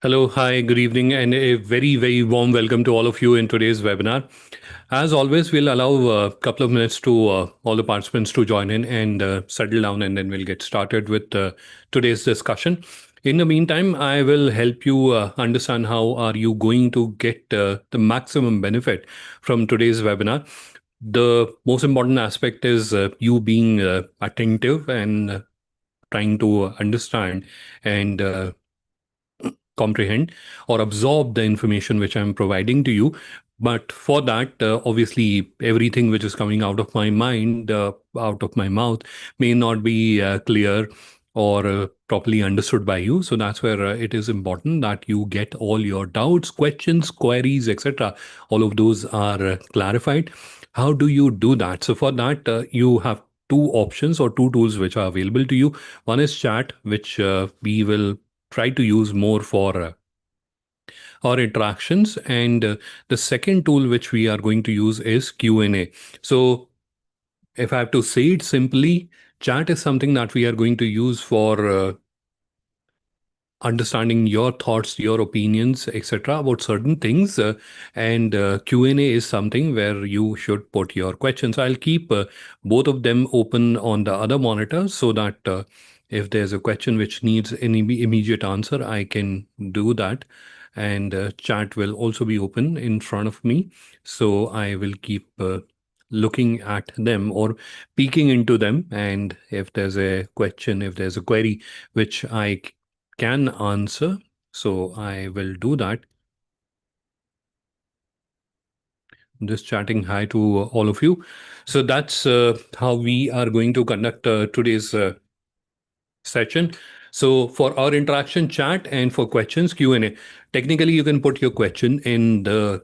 Hello, hi, good evening, and a very, very warm welcome to all of you in today's webinar. As always, we'll allow a couple of minutes to all the participants to join in and settle down, and then we'll get started with today's discussion. In the meantime, I will help you understand how are you going to get the maximum benefit from today's webinar. The most important aspect is you being attentive and trying to understand and comprehend or absorb the information which I'm providing to you. But for that, obviously, everything which is coming out of my mind, out of my mouth, may not be clear or properly understood by you. So that's where it is important that you get all your doubts, questions, queries, etc. All of those are clarified. How do you do that? So for that, you have two options or two tools which are available to you. One is chat, which we will try to use more for our interactions, and the second tool which we are going to use is Q&A. So if I have to say it simply, chat is something that we are going to use for understanding your thoughts, your opinions, etc. about certain things, and Q&A is something where you should put your questions. I'll keep both of them open on the other monitor so that if there's a question which needs an immediate answer, I can do that. And chat will also be open in front of me, so I will keep looking at them or peeking into them, and if there's a question, if there's a query which I can answer. So I will do that. Just chatting hi to all of you. So that's how we are going to conduct today's session. So for our interaction chat and for questions Q&A, technically you can put your question in the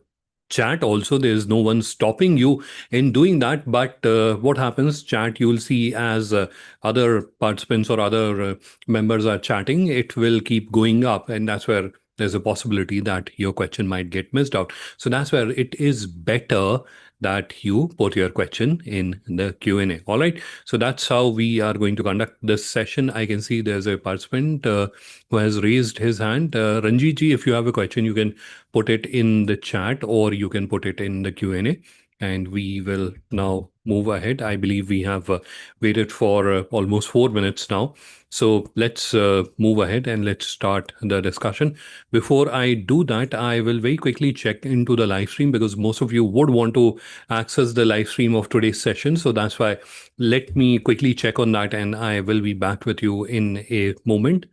chat also. There's no one stopping you in doing that. But what happens, chat, you will see as other participants or other members are chatting, it will keep going up. And that's where there's a possibility that your question might get missed out. So that's where it is better that you put your question in the Q&A. All right. So that's how we are going to conduct this session. I can see there's a participant who has raised his hand. Ranjit ji, if you have a question, you can put it in the chat or you can put it in the Q&A, and we will now move ahead. I believe we have waited for almost 4 minutes now. So let's move ahead and let's start the discussion. Before I do that, I will very quickly check into the live stream because most of you would want to access the live stream of today's session. So that's why let me quickly check on that, and I will be back with you in a moment.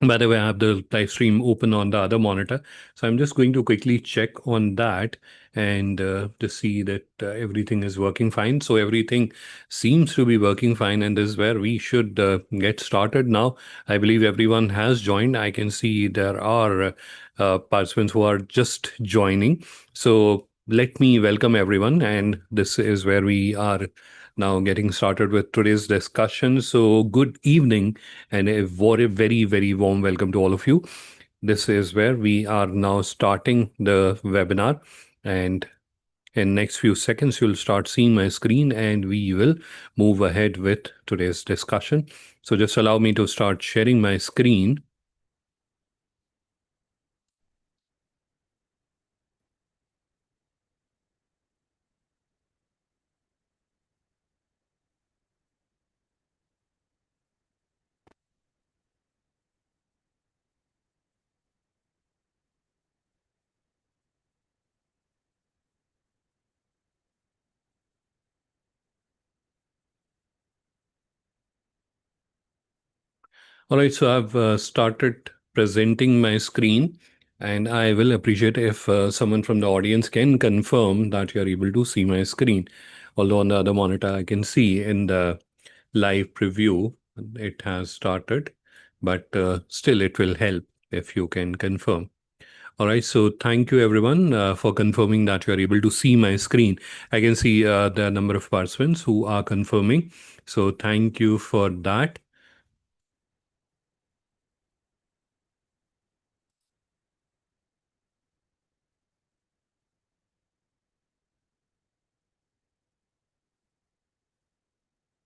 By the way, I have the live stream open on the other monitor. So I'm just going to quickly check on that and to see that everything is working fine. So everything seems to be working fine. And this is where we should get started now. I believe everyone has joined. I can see there are participants who are just joining. So let me welcome everyone. And this is where we are now getting started with today's discussion. So good evening and a very, very warm welcome to all of you. This is where we are now starting the webinar, and in next few seconds you'll start seeing my screen and we will move ahead with today's discussion. So just allow me to start sharing my screen. All right, so I've started presenting my screen, and I will appreciate if someone from the audience can confirm that you're able to see my screen. Although on the other monitor, I can see in the live preview it has started, but still it will help if you can confirm. All right, so thank you everyone for confirming that you're able to see my screen. I can see the number of participants who are confirming. So thank you for that.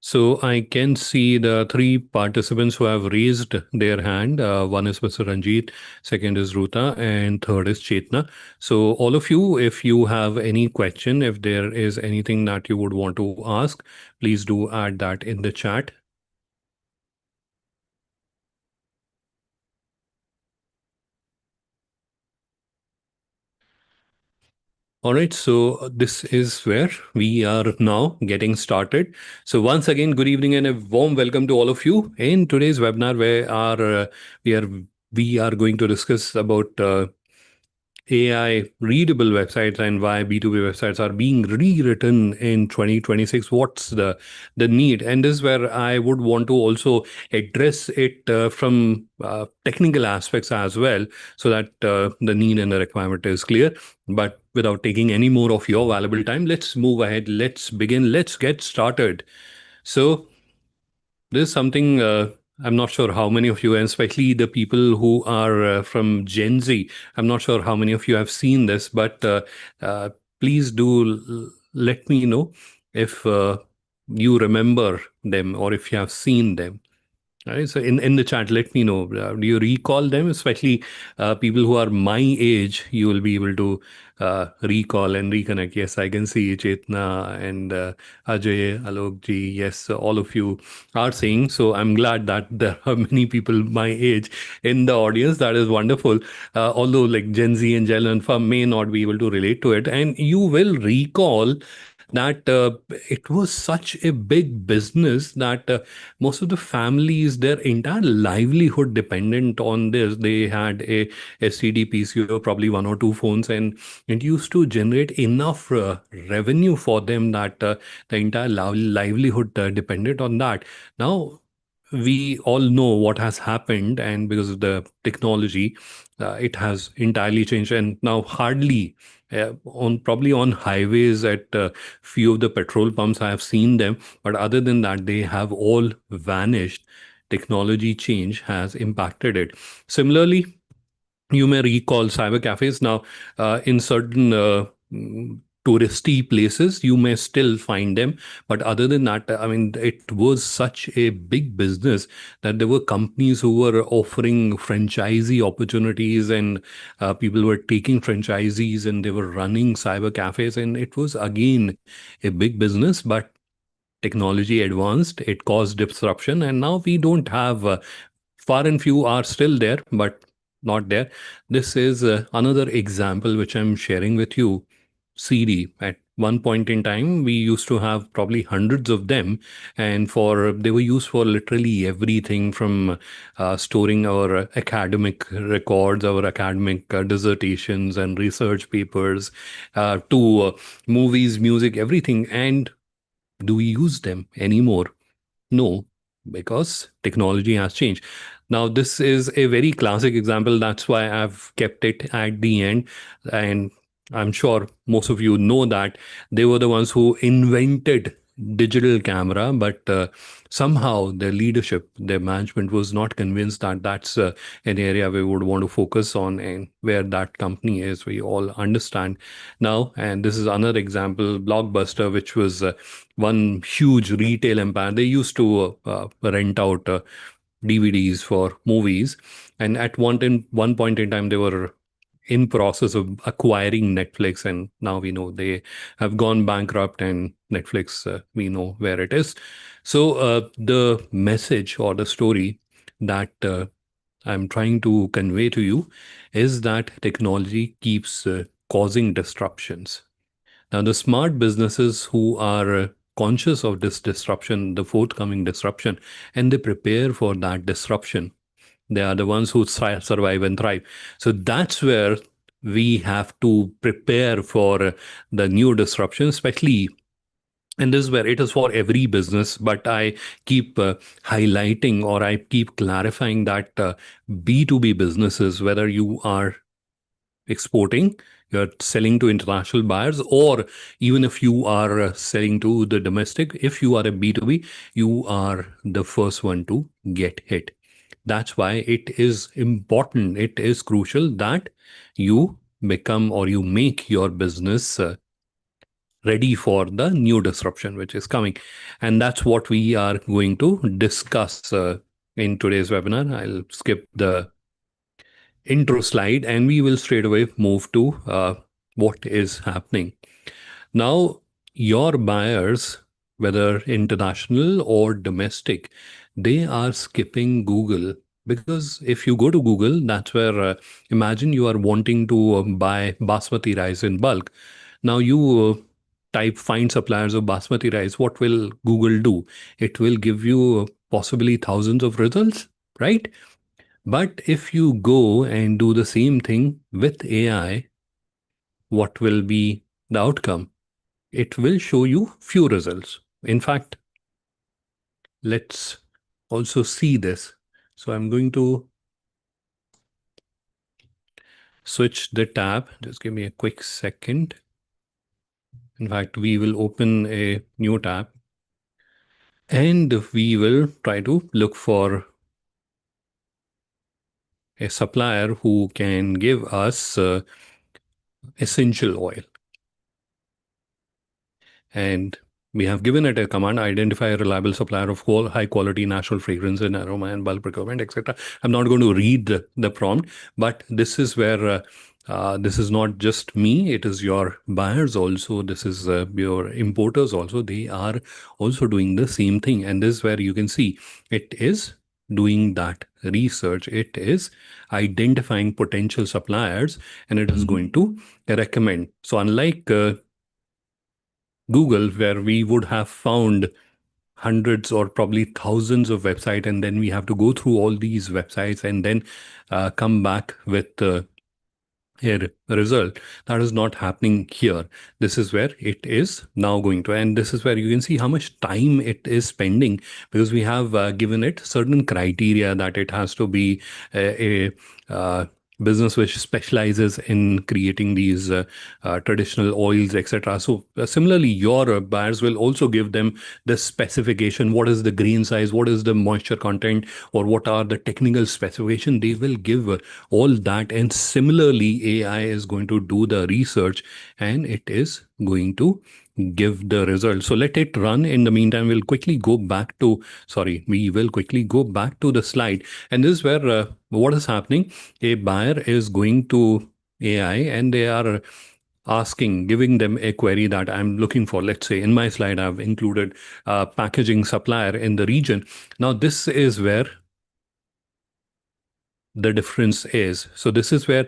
So I can see the three participants who have raised their hand. One is Mr. Ranjit, second is Ruta, and third is Chetna. So all of you, if you have any question, if there is anything that you would want to ask, please do add that in the chat. All right, so this is where we are now getting started. So once again, good evening and a warm welcome to all of you in today's webinar, where we are we are going to discuss about AI readable websites and why B2B websites are being rewritten in 2026. What's the need? And this is where I would want to also address it from technical aspects as well, so that the need and the requirement is clear. But without taking any more of your valuable time, let's move ahead. Let's begin. Let's get started. So this is something I'm not sure how many of you, and especially the people who are from Gen Z, I'm not sure how many of you have seen this, but uh, please do let me know if you remember them or if you have seen them. Right. So in the chat, let me know. Do you recall them? Especially people who are my age, you will be able to recall and reconnect. Yes, I can see Chetna and Ajay, Alok ji. Yes, all of you are saying. So I'm glad that there are many people my age in the audience. That is wonderful. Although like Gen Z and Gen Alpha may not be able to relate to it, and you will recall that it was such a big business that most of the families, their entire livelihood dependent on this. They had a STD PC or probably one or two phones, and it used to generate enough revenue for them that the entire livelihood depended on that. Now, we all know what has happened, and because of the technology, it has entirely changed. And now, hardly on probably on highways at few of the petrol pumps, I have seen them. But other than that, they have all vanished. Technology change has impacted it. Similarly, you may recall cyber cafes now in certain touristy places. You may still find them, but other than that, I mean, it was such a big business that there were companies who were offering franchisee opportunities, and people were taking franchisees and they were running cyber cafes, and it was again a big business. But technology advanced, it caused disruption, and now we don't have far and few are still there, but not there. This is another example which I'm sharing with you. CD. At one point in time, we used to have probably hundreds of them, and for they were used for literally everything from storing our academic records, our academic dissertations and research papers, to movies, music, everything. And do we use them anymore? No, because technology has changed. Now, this is a very classic example. That's why I've kept it at the end. And I'm sure most of you know that they were the ones who invented digital camera, but somehow their leadership, their management was not convinced that that's an area we would want to focus on, and where that company is, we all understand now. And this is another example, Blockbuster, which was one huge retail empire. They used to rent out DVDs for movies, and at one point in time, they were in process of acquiring Netflix, and now we know they have gone bankrupt, and Netflix, we know where it is. So the message or the story that I'm trying to convey to you is that technology keeps causing disruptions. Now, the smart businesses who are conscious of this disruption, the forthcoming disruption, and they prepare for that disruption, they are the ones who survive and thrive. So that's where we have to prepare for the new disruption, especially. And this is where it is for every business, but I keep highlighting, or I keep clarifying that B2B businesses, whether you are exporting, you're selling to international buyers, or even if you are selling to the domestic, if you are a B2B, you are the first one to get hit. That's why it is important, it is crucial that you become or you make your business ready for the new disruption which is coming. And that's what we are going to discuss in today's webinar. I'll skip the intro slide and we will straight away move to what is happening. Now, your buyers, whether international or domestic, they are skipping Google because if you go to Google, that's where, imagine you are wanting to buy basmati rice in bulk. Now, you type find suppliers of basmati rice. What will Google do? It will give you possibly thousands of results, right? But if you go and do the same thing with AI, what will be the outcome? It will show you few results. In fact, let's also see this. So I'm going to switch the tab. Just give me a quick second. In fact, we will open a new tab and we will try to look for a supplier who can give us essential oil. And we have given it a command, identify a reliable supplier of high quality natural fragrance and aroma and bulk procurement, etc. I'm not going to read the prompt, but this is where this is not just me, it is your buyers also, this is your importers also. They are also doing the same thing. And this is where you can see it is doing that research. It is identifying potential suppliers and it is going to recommend. So unlike Google, where we would have found hundreds or probably thousands of websites, and then we have to go through all these websites and then come back with a result. That is not happening here. This is where it is now going to, and this is where you can see how much time it is spending because we have given it certain criteria that it has to be a business which specializes in creating these traditional oils, etc. So similarly, your buyers will also give them the specification. What is the grain size? What is the moisture content? Or what are the technical specification? They will give all that. And similarly, AI is going to do the research and it is going to give the result. So let it run. In the meantime, we'll quickly go back to, sorry, we will quickly go back to the slide. And this is where what is happening. A buyer is going to AI and they are asking, giving them a query that I'm looking for. Let's say in my slide, I've included packaging supplier in the region. Now, this is where the difference is. So this is where,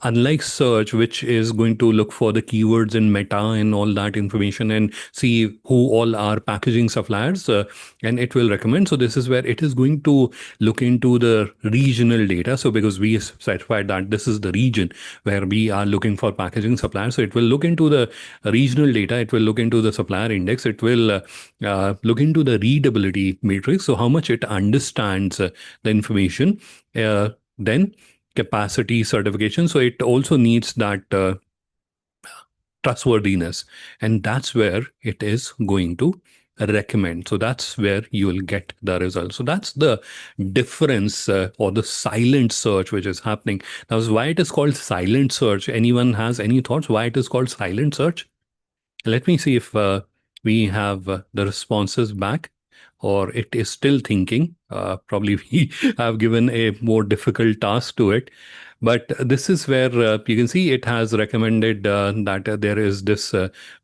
unlike search, which is going to look for the keywords in meta and all that information and see who all are packaging suppliers, and it will recommend. So this is where it is going to look into the regional data. So because we specified that this is the region where we are looking for packaging suppliers, so it will look into the regional data. It will look into the supplier index. It will look into the readability matrix. So how much it understands the information. Then capacity certification. So it also needs that trustworthiness. And that's where it is going to recommend. So that's where you will get the result. So that's the difference or the silent search which is happening. Now, why it is called silent search? Anyone has any thoughts why it is called silent search? Let me see if we have the responses back or it is still thinking. Probably we have given a more difficult task to it. But this is where you can see it has recommended that there is this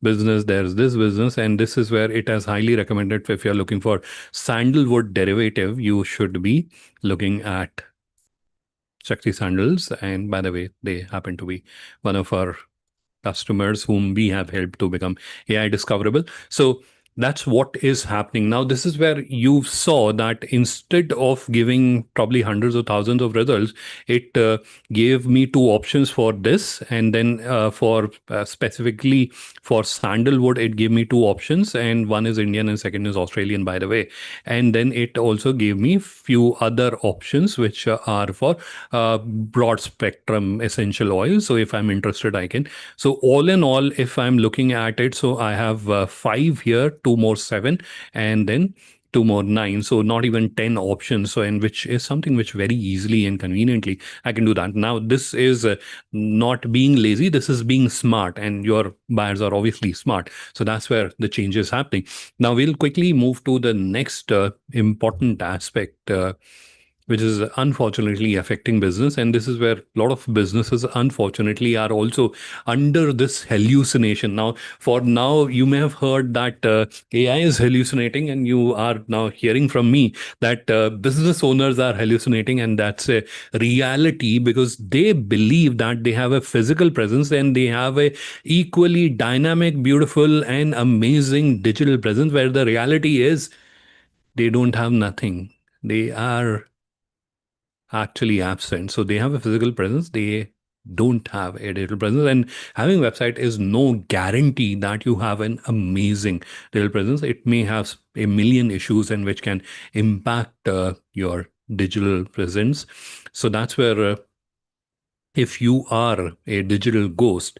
business, there's this business, and this is where it has highly recommended. If you're looking for sandalwood derivative, you should be looking at Shakti Sandals. And by the way, they happen to be one of our customers whom we have helped to become AI discoverable. So that's what is happening. Now, this is where you saw that instead of giving probably hundreds of thousands of results, it gave me two options for this. And then for specifically for sandalwood, it gave me two options. And one is Indian and second is Australian, by the way. And then it also gave me few other options, which are for broad spectrum essential oils. So if I'm interested, I can. So all in all, if I'm looking at it, so I have 5 here, 2 more 7, and then two more nine, so not even 10 options. So, and which is something which very easily and conveniently I can do that. Now this is not being lazy, this is being smart, and your buyers are obviously smart. So that's where the change is happening. Now we'll quickly move to the next important aspect, which is unfortunately affecting business. And this is where a lot of businesses, unfortunately, are also under this hallucination. Now, for now, you may have heard that AI is hallucinating, and you are now hearing from me that business owners are hallucinating, and that's a reality because they believe that they have a physical presence and they have a equally dynamic, beautiful, and amazing digital presence, where the reality is they don't have nothing. They are actually absent. So they have a physical presence, they don't have a digital presence. And having a website is no guarantee that you have an amazing digital presence. It may have a million issues and which can impact your digital presence. So that's where if you are a digital ghost,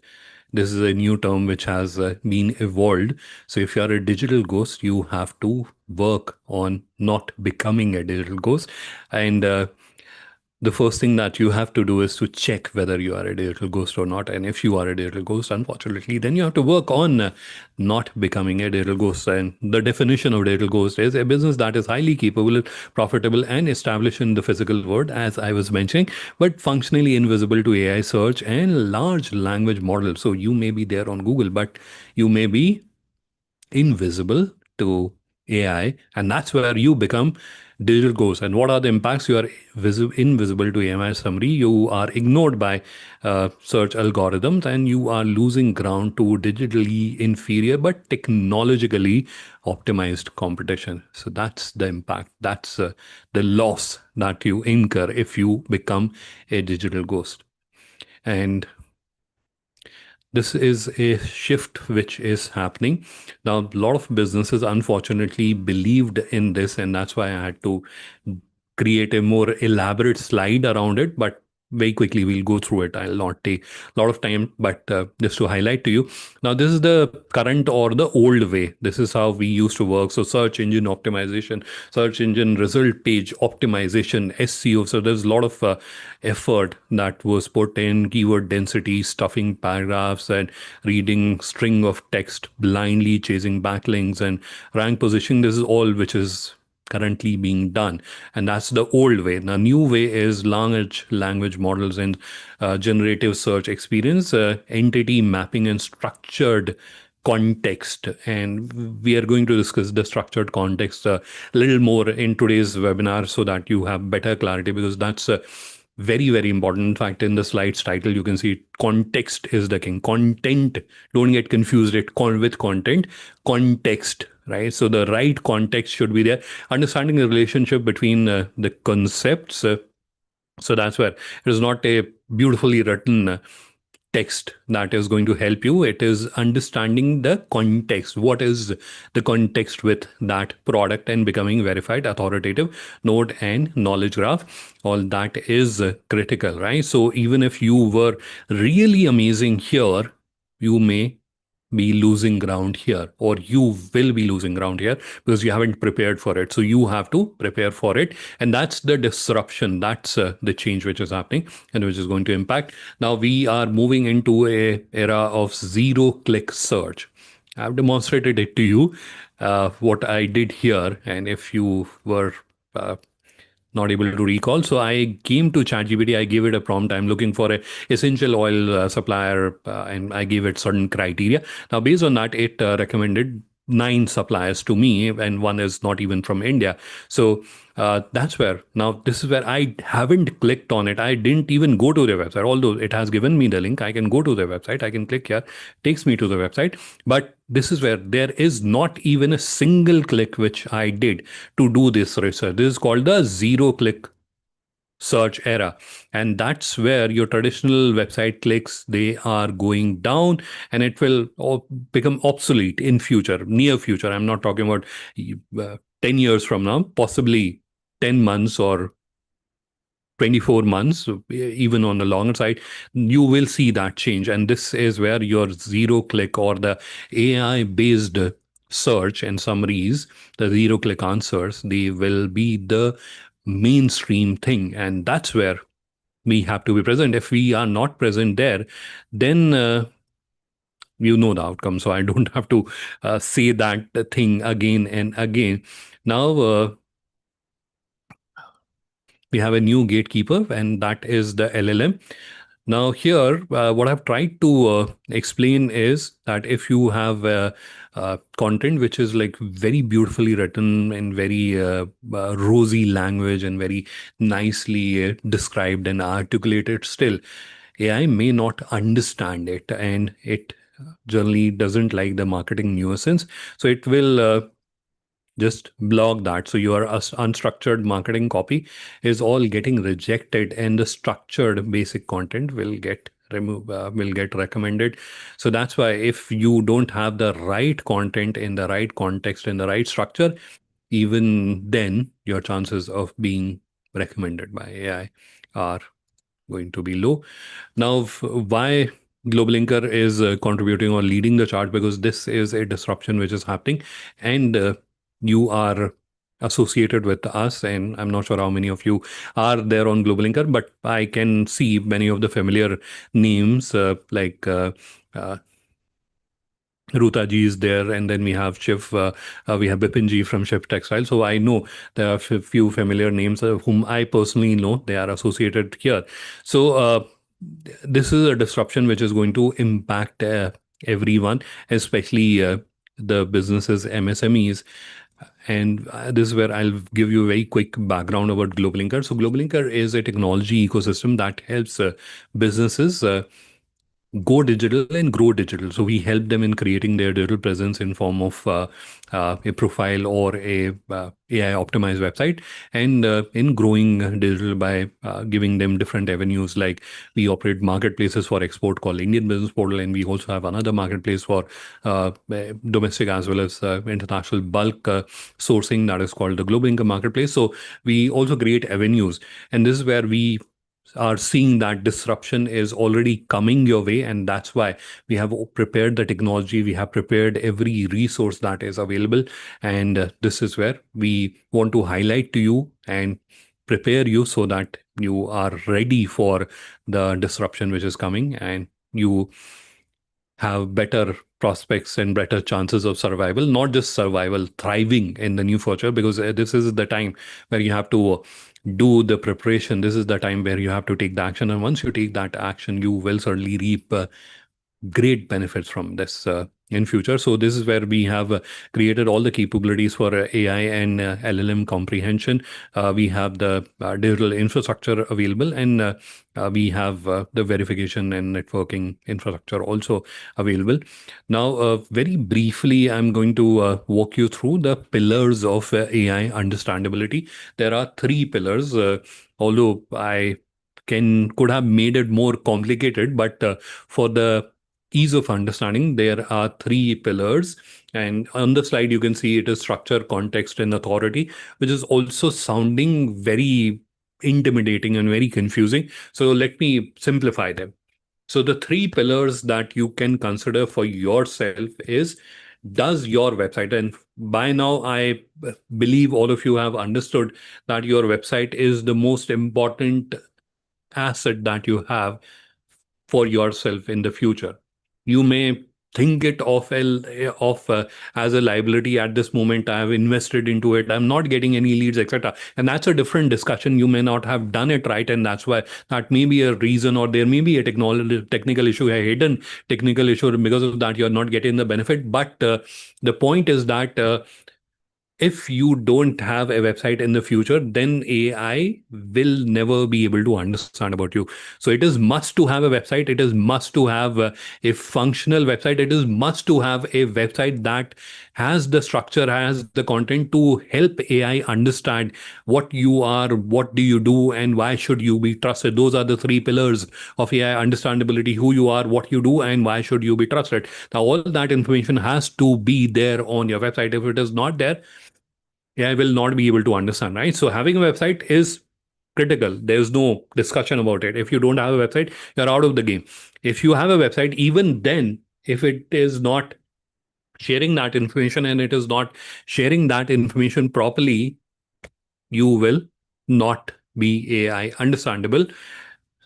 this is a new term which has been evolved. So if you are a digital ghost, you have to work on not becoming a digital ghost. And the first thing that you have to do is to check whether you are a digital ghost or not. And if you are a digital ghost, unfortunately, then you have to work on not becoming a digital ghost. And the definition of digital ghost is a business that is highly capable, profitable, and established in the physical world, as I was mentioning, but functionally invisible to AI search and large language models. So you may be there on Google, but you may be invisible to AI, and that's where you become digital ghost. And what are the impacts? You are invisible to AI summary. You are ignored by search algorithms, and you are losing ground to digitally inferior but technologically optimized competition. So that's the impact. That's the loss that you incur if you become a digital ghost. And this is a shift which is happening. Now, a lot of businesses unfortunately believed in this, and that's why I had to create a more elaborate slide around it. But very quickly, we'll go through it. I'll not take a lot of time, but just to highlight to you. Now, this is the current or the old way. This is how we used to work. So, search engine optimization, search engine result page optimization, SEO. So, there's a lot of effort that was put in keyword density, stuffing paragraphs, and reading string of text, blindly chasing backlinks and rank positioning. This is all which is currently being done, and that's the old way. The new way is large language models and generative search experience, entity mapping, and structured context. And we are going to discuss the structured context a little more in today's webinar so that you have better clarity, because that's very, very important. In fact, in the slides title, you can see context is the king. Content, don't get confused it with content, context, right? So the right context should be there. Understanding the relationship between the concepts. So that's where it is not a beautifully written text that is going to help you. It is understanding the context. What is the context with that product and becoming verified, authoritative node and knowledge graph. All that is critical, right? So even if you were really amazing here, you may be losing ground here, or you will be losing ground here because you haven't prepared for it. So you have to prepare for it, and that's the disruption. That's the change which is happening and which is going to impact. Now we are moving into a era of zero click search. I've demonstrated it to you, what I did here, and if you were not able to recall. So I came to ChatGPT, I gave it a prompt. I'm looking for a essential oil supplier, and I gave it certain criteria. Now, based on that, it recommended nine suppliers to me, and one is not even from India. So that's where, now this is where I haven't clicked on it. I didn't even go to their website, although it has given me the link. I can go to their website. I can click here, takes me to the website. But this is where there is not even a single click which I did to do this research. This is called the zero click search era, and that's where your traditional website clicks, they are going down, and it will become obsolete in future, near future. I'm not talking about 10 years from now, possibly 10 months or 24 months, even on the longer side, you will see that change. And this is where your zero click or the AI based search and summaries, the zero click answers, they will be the mainstream thing. And that's where we have to be present. If we are not present there, then you know the outcome. So I don't have to say that thing again and again. Now, we have a new gatekeeper, and that is the LLM. Now, here, what I've tried to explain is that if you have content which is like very beautifully written in very rosy language and very nicely described and articulated, still, AI may not understand it, and it generally doesn't like the marketing nuisance. So it will just block that. So your unstructured marketing copy is all getting rejected, and the structured basic content will get removed, will get recommended. So that's why if you don't have the right content in the right context, in the right structure, even then your chances of being recommended by AI are going to be low. Now, why GlobalLinker is contributing or leading the chart? Because this is a disruption which is happening, and you are associated with us. And I'm not sure how many of you are there on GlobalLinker, but I can see many of the familiar names like Ruta ji is there, and then we have Shiv, we have Bipin ji from Shiv Textile. So I know there are few familiar names whom I personally know. They are associated here. So this is a disruption which is going to impact everyone, especially the businesses, MSMEs. And this is where I'll give you a very quick background about GlobalLinker. So GlobalLinker is a technology ecosystem that helps businesses go digital and grow digital. So we help them in creating their digital presence in form of a profile or a AI optimized website, and in growing digital by giving them different avenues. Like we operate marketplaces for export called Indian Business Portal, and we also have another marketplace for domestic as well as international bulk sourcing, that is called the Global Income Marketplace. So we also create avenues, and this is where we are seeing that disruption is already coming your way, and that's why we have prepared the technology, we have prepared every resource that is available, and this is where we want to highlight to you and prepare you so that you are ready for the disruption which is coming, and you have better prospects and better chances of survival, not just survival, thriving in the new future, because this is the time where you have to do the preparation. This is the time where you have to take the action. And once you take that action, you will certainly reap great benefits from this in future. So this is where we have created all the capabilities for AI and LLM comprehension. We have the digital infrastructure available, and we have the verification and networking infrastructure also available. Now, very briefly, I'm going to walk you through the pillars of AI understandability. There are three pillars, although I could have made it more complicated, but for the ease of understanding, there are three pillars. And on the slide, you can see it is structure, context, and authority, which is also sounding very intimidating and very confusing. So let me simplify them. So the three pillars that you can consider for yourself is, does your website, and by now I believe all of you have understood that your website is the most important asset that you have for yourself in the future. You may think it of as a liability at this moment. I have invested into it, I'm not getting any leads, etc. And that's a different discussion. You may not have done it right, and that's why that may be a reason, or there may be a technical issue, a hidden technical issue, because of that you're not getting the benefit. But the point is that if you don't have a website in the future, then AI will never be able to understand about you. So it is must to have a website. It is must to have a functional website. It is must to have a website that has the structure, has the content to help AI understand what you are, what do you do, and why should you be trusted. Those are the three pillars of AI understandability: who you are, what you do, and why should you be trusted. Now, all that information has to be there on your website. If it is not there, AI will not be able to understand, right? So having a website is critical. There's no discussion about it. If you don't have a website, you're out of the game. If you have a website, even then, if it is not sharing that information and it is not sharing that information properly, you will not be AI understandable.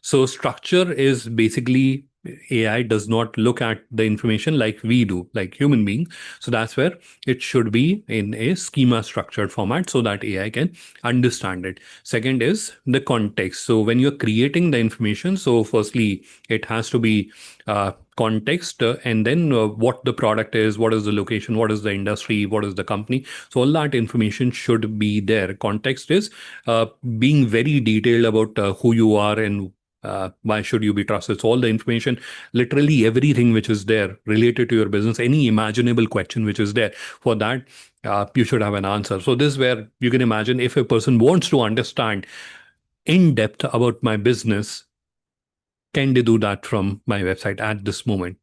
So structure is basically AI does not look at the information like we do, like human beings. So that's where it should be in a schema structured format so that AI can understand it. Second is the context. So when you're creating the information, so firstly, it has to be context and then what the product is, what is the location, what is the industry, what is the company. So all that information should be there. Context is being very detailed about who you are and why should you be trusted? So all the information, literally everything which is there related to your business, any imaginable question which is there, for that, you should have an answer. So this is where you can imagine if a person wants to understand in depth about my business, can they do that from my website at this moment?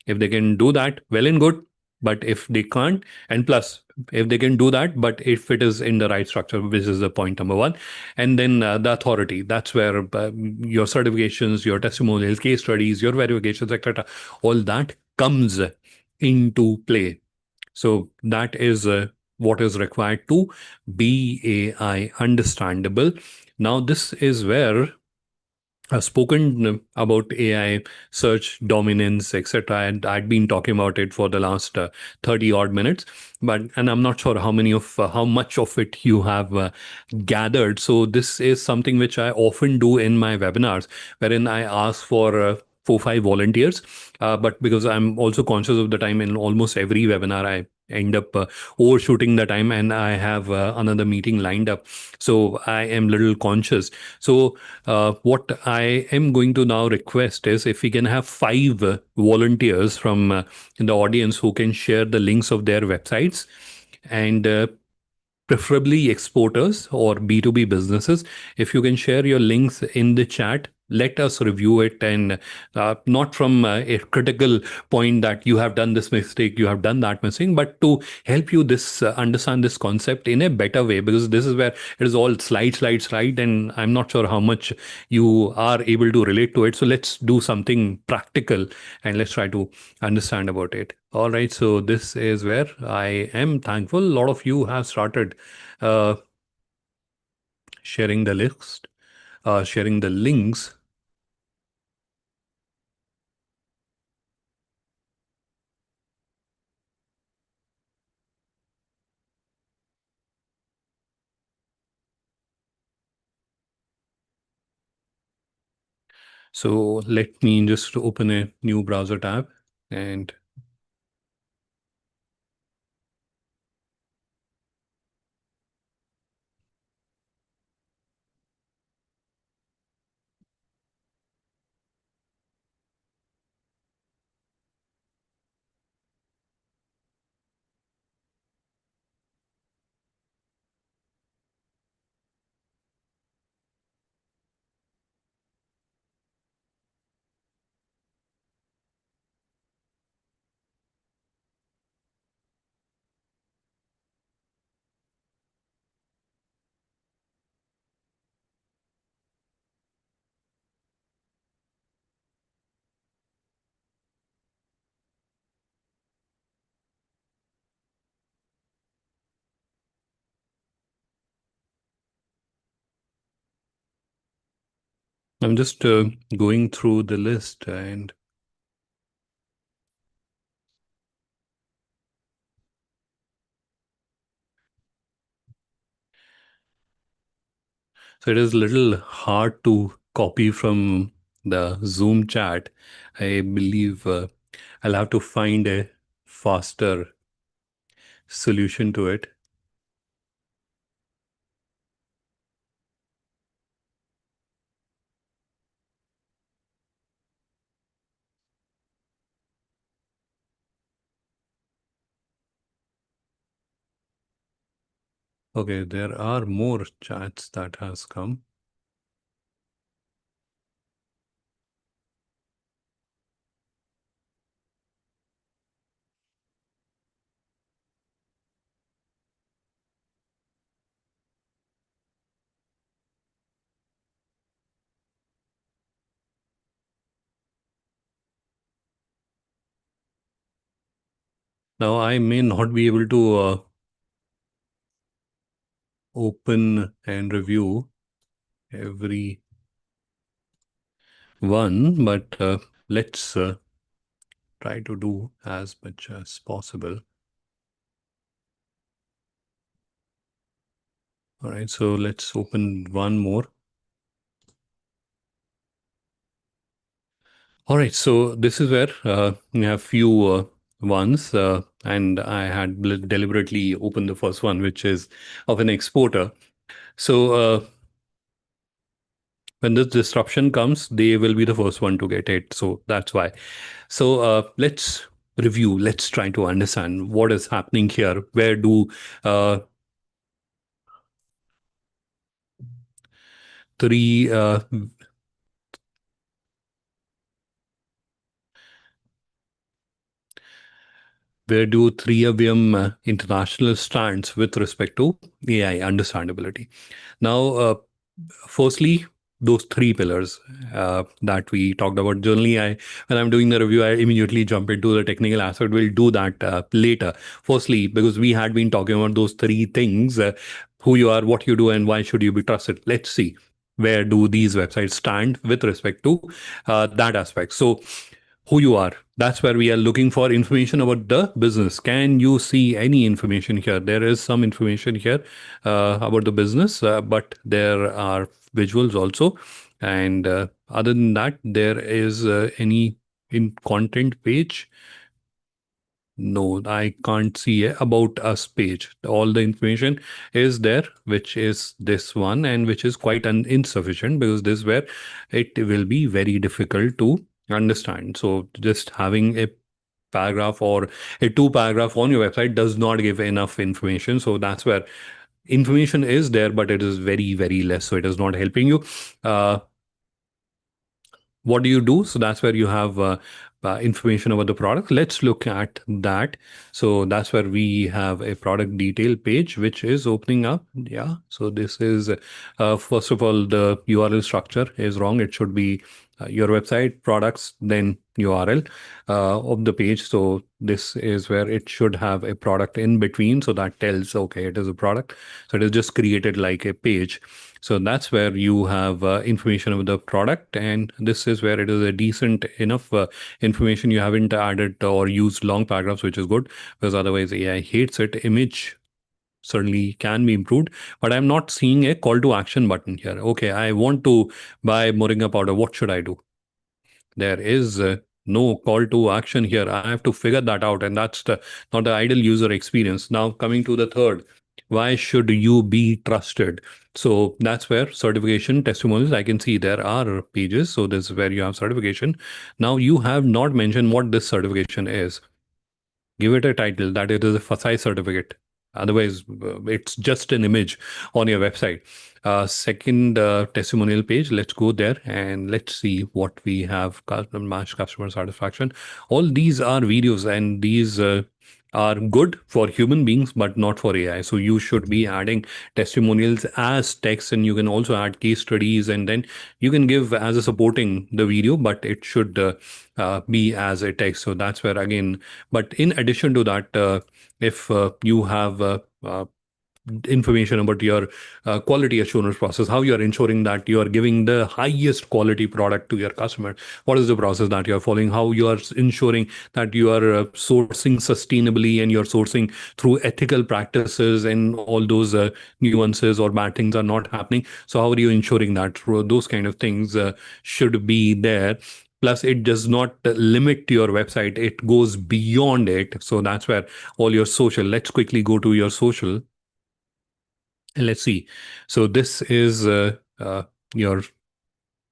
If they can do that, well and good. But if they can't, and plus, if they can do that, but if it is in the right structure, which is the point number one, and then the authority, that's where your certifications, your testimonials, case studies, your verifications, etc., all that comes into play. So that is what is required to be AI understandable. Now, this is where I've spoken about AI search dominance, etc. And I'd been talking about it for the last 30 odd minutes, and I'm not sure how much of it you have gathered. So this is something which I often do in my webinars, wherein I ask for 4 5 volunteers. But because I'm also conscious of the time, in almost every webinar, I end up overshooting the time and I have another meeting lined up. So I am little conscious. So what I am going to now request is if we can have 5 volunteers from in the audience who can share the links of their websites and preferably exporters or B2B businesses. If you can share your links in the chat, let us review it, and not from a critical point that you have done this mistake, you have done that mistake, but to help you this understand this concept in a better way, because this is where it is all slide, slide, slide, and I'm not sure how much you are able to relate to it. So let's do something practical and let's try to understand about it. All right, so this is where I am thankful. A lot of you have started uh, sharing the list, sharing the links. So let me just open a new browser tab, and I'm just going through the list, and so it is a little hard to copy from the Zoom chat. I believe I'll have to find a faster solution to it. Okay, there are more chats that has come. Now, I may not be able to open and review every one, but let's try to do as much as possible. All right, so let's open one more. All right, so this is where we have few ones, and I had deliberately opened the first one, which is of an exporter. So when this disruption comes, they will be the first one to get it. So that's why. So let's review. Let's try to understand what is happening here. Where do three where do 3 international stands with respect to AI understandability? Now, firstly, those three pillars that we talked about. Generally, when I'm doing the review, I immediately jump into the technical aspect. We'll do that later. Firstly, because we had been talking about those three things: who you are, what you do, and why should you be trusted. Let's see where do these websites stand with respect to that aspect. So who you are. That's where we are looking for information about the business. Can you see any information here? There is some information here about the business, but there are visuals also. And other than that, there is any in content page. No, I can't see a about us page. All the information is there, which is this one, and which is quite insufficient because this is where it will be very difficult to understand. So just having a paragraph or a two paragraph on your website does not give enough information. So that's where information is there, but it is very, very less. So it is not helping you. Uh, what do you do? So that's where you have information about the product. Let's look at that. So that's where we have a product detail page, which is opening up. Yeah. So this is, first of all, the URL structure is wrong. It should be your website, products, then URL of the page. So this is where it should have a product in between. So that tells, okay, it is a product. So it is just created like a page. So that's where you have information about the product, and this is where it is a decent enough information. You haven't added or used long paragraphs, which is good because otherwise AI hates it. Image certainly can be improved, but I'm not seeing a call to action button here. Okay, I want to buy moringa powder. What should I do? There is no call to action here. I have to figure that out, and that's not the ideal user experience. Now, coming to the third, why should you be trusted? So that's where certification testimonials, I can see there are pages. So this is where you have certification. Now, you have not mentioned what this certification is. Give it a title that it is a FSI certificate. Otherwise, it's just an image on your website. Second testimonial page, let's go there and let's see what we have. Match customer satisfaction. All these are videos, and these are good for human beings, but not for AI. So you should be adding testimonials as text, and you can also add case studies, and then you can give as a supporting the video, but it should be as a text. So that's where again, but in addition to that, if you have information about your quality assurance process, how you are ensuring that you are giving the highest quality product to your customer. What is the process that you are following? How you are ensuring that you are sourcing sustainably and you're sourcing through ethical practices, and all those nuances or bad things are not happening. So how are you ensuring that? Those kind of things should be there. Plus, it does not limit your website, it goes beyond it. So that's where all your social, let's quickly go to your social. And let's see. So this is your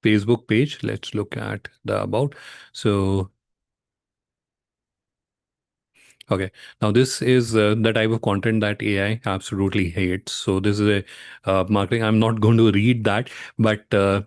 Facebook page. Let's look at the about. So, okay. Now this is the type of content that AI absolutely hates. So this is a marketing. I'm not going to read that, but uh,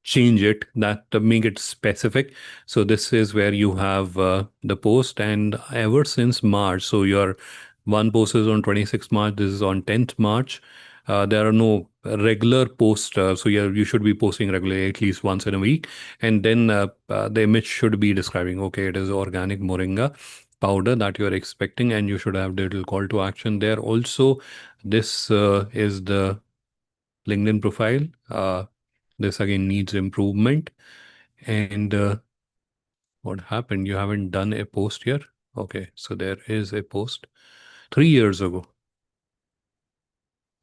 change it that to make it specific. So this is where you have the post, and ever since March. So your one post is on 26th March. This is on 10th March. There are no regular posts, so you should be posting regularly at least once in a week, and then the image should be describing. Okay, it is organic moringa. powder that you're expecting, and you should have the little call to action there. Also, this is the LinkedIn profile. This again needs improvement. And what happened? You haven't done a post here? Okay, so there is a post 3 years ago.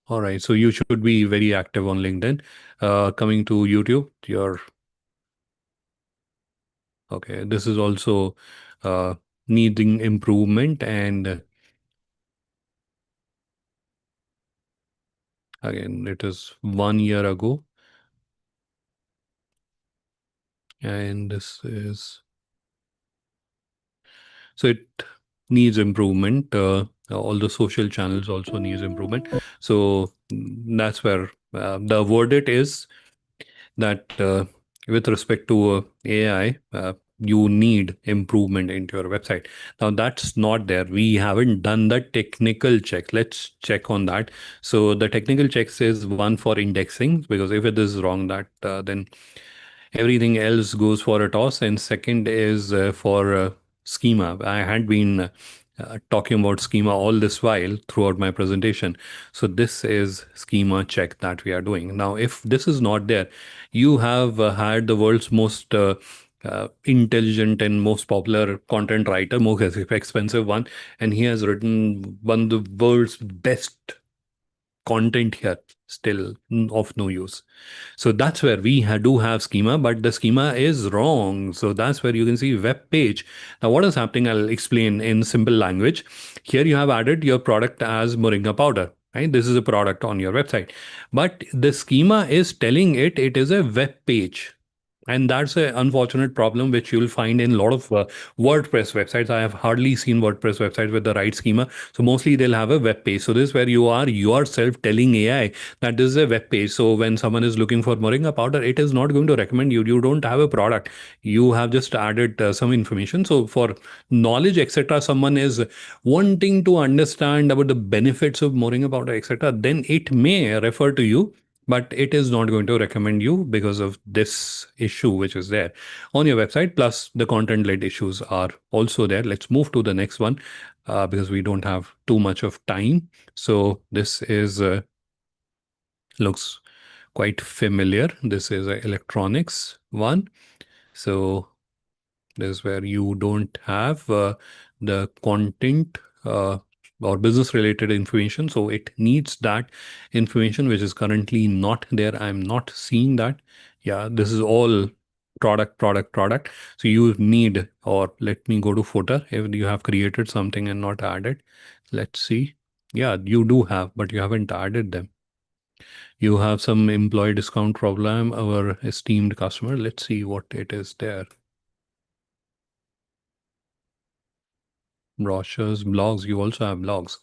All right, so you should be very active on LinkedIn. Coming to YouTube, your okay, this is also uh, needing improvement. And again, it is 1 year ago, and this is so it needs improvement. All the social channels also needs improvement. So that's where the verdict is that with respect to AI, you need improvement into your website. Now, that's not there. We haven't done the technical check. Let's check on that. So the technical checks is one for indexing, because if it is wrong, that then everything else goes for a toss. And second is for schema. I had been talking about schema all this while throughout my presentation. So this is schema check that we are doing. Now, if this is not there, you have had the world's most intelligent and most popular content writer, most expensive one, and he has written one of the world's best content here, still of no use. So that's where we do have schema, but the schema is wrong. So that's where you can see web page. Now, what is happening? I'll explain in simple language. Here you have added your product as moringa powder. Right? This is a product on your website, but the schema is telling it is a web page. And that's an unfortunate problem which you'll find in a lot of WordPress websites. I have hardly seen WordPress websites with the right schema. So mostly they'll have a web page. So this is where you are yourself telling AI that this is a web page. So when someone is looking for moringa powder, it is not going to recommend you. You don't have a product. You have just added some information. So for knowledge, etc., someone is wanting to understand about the benefits of moringa powder, etc., then it may refer to you, but it is not going to recommend you because of this issue which is there on your website. Plus the content led issues are also there. Let's move to the next one because we don't have too much of time. So this is looks quite familiar. This is a electronics one. So this is where you don't have the content or business related information. So it needs that information which is currently not there. I'm not seeing that. Yeah, this is all product, product, product. So you need, or let me go to footer if you have created something and not added. Let's see. Yeah, you do have, but you haven't added them. You have some employee discount problem, our esteemed customer. Let's see what it is there. Brochures, blogs. You also have blogs.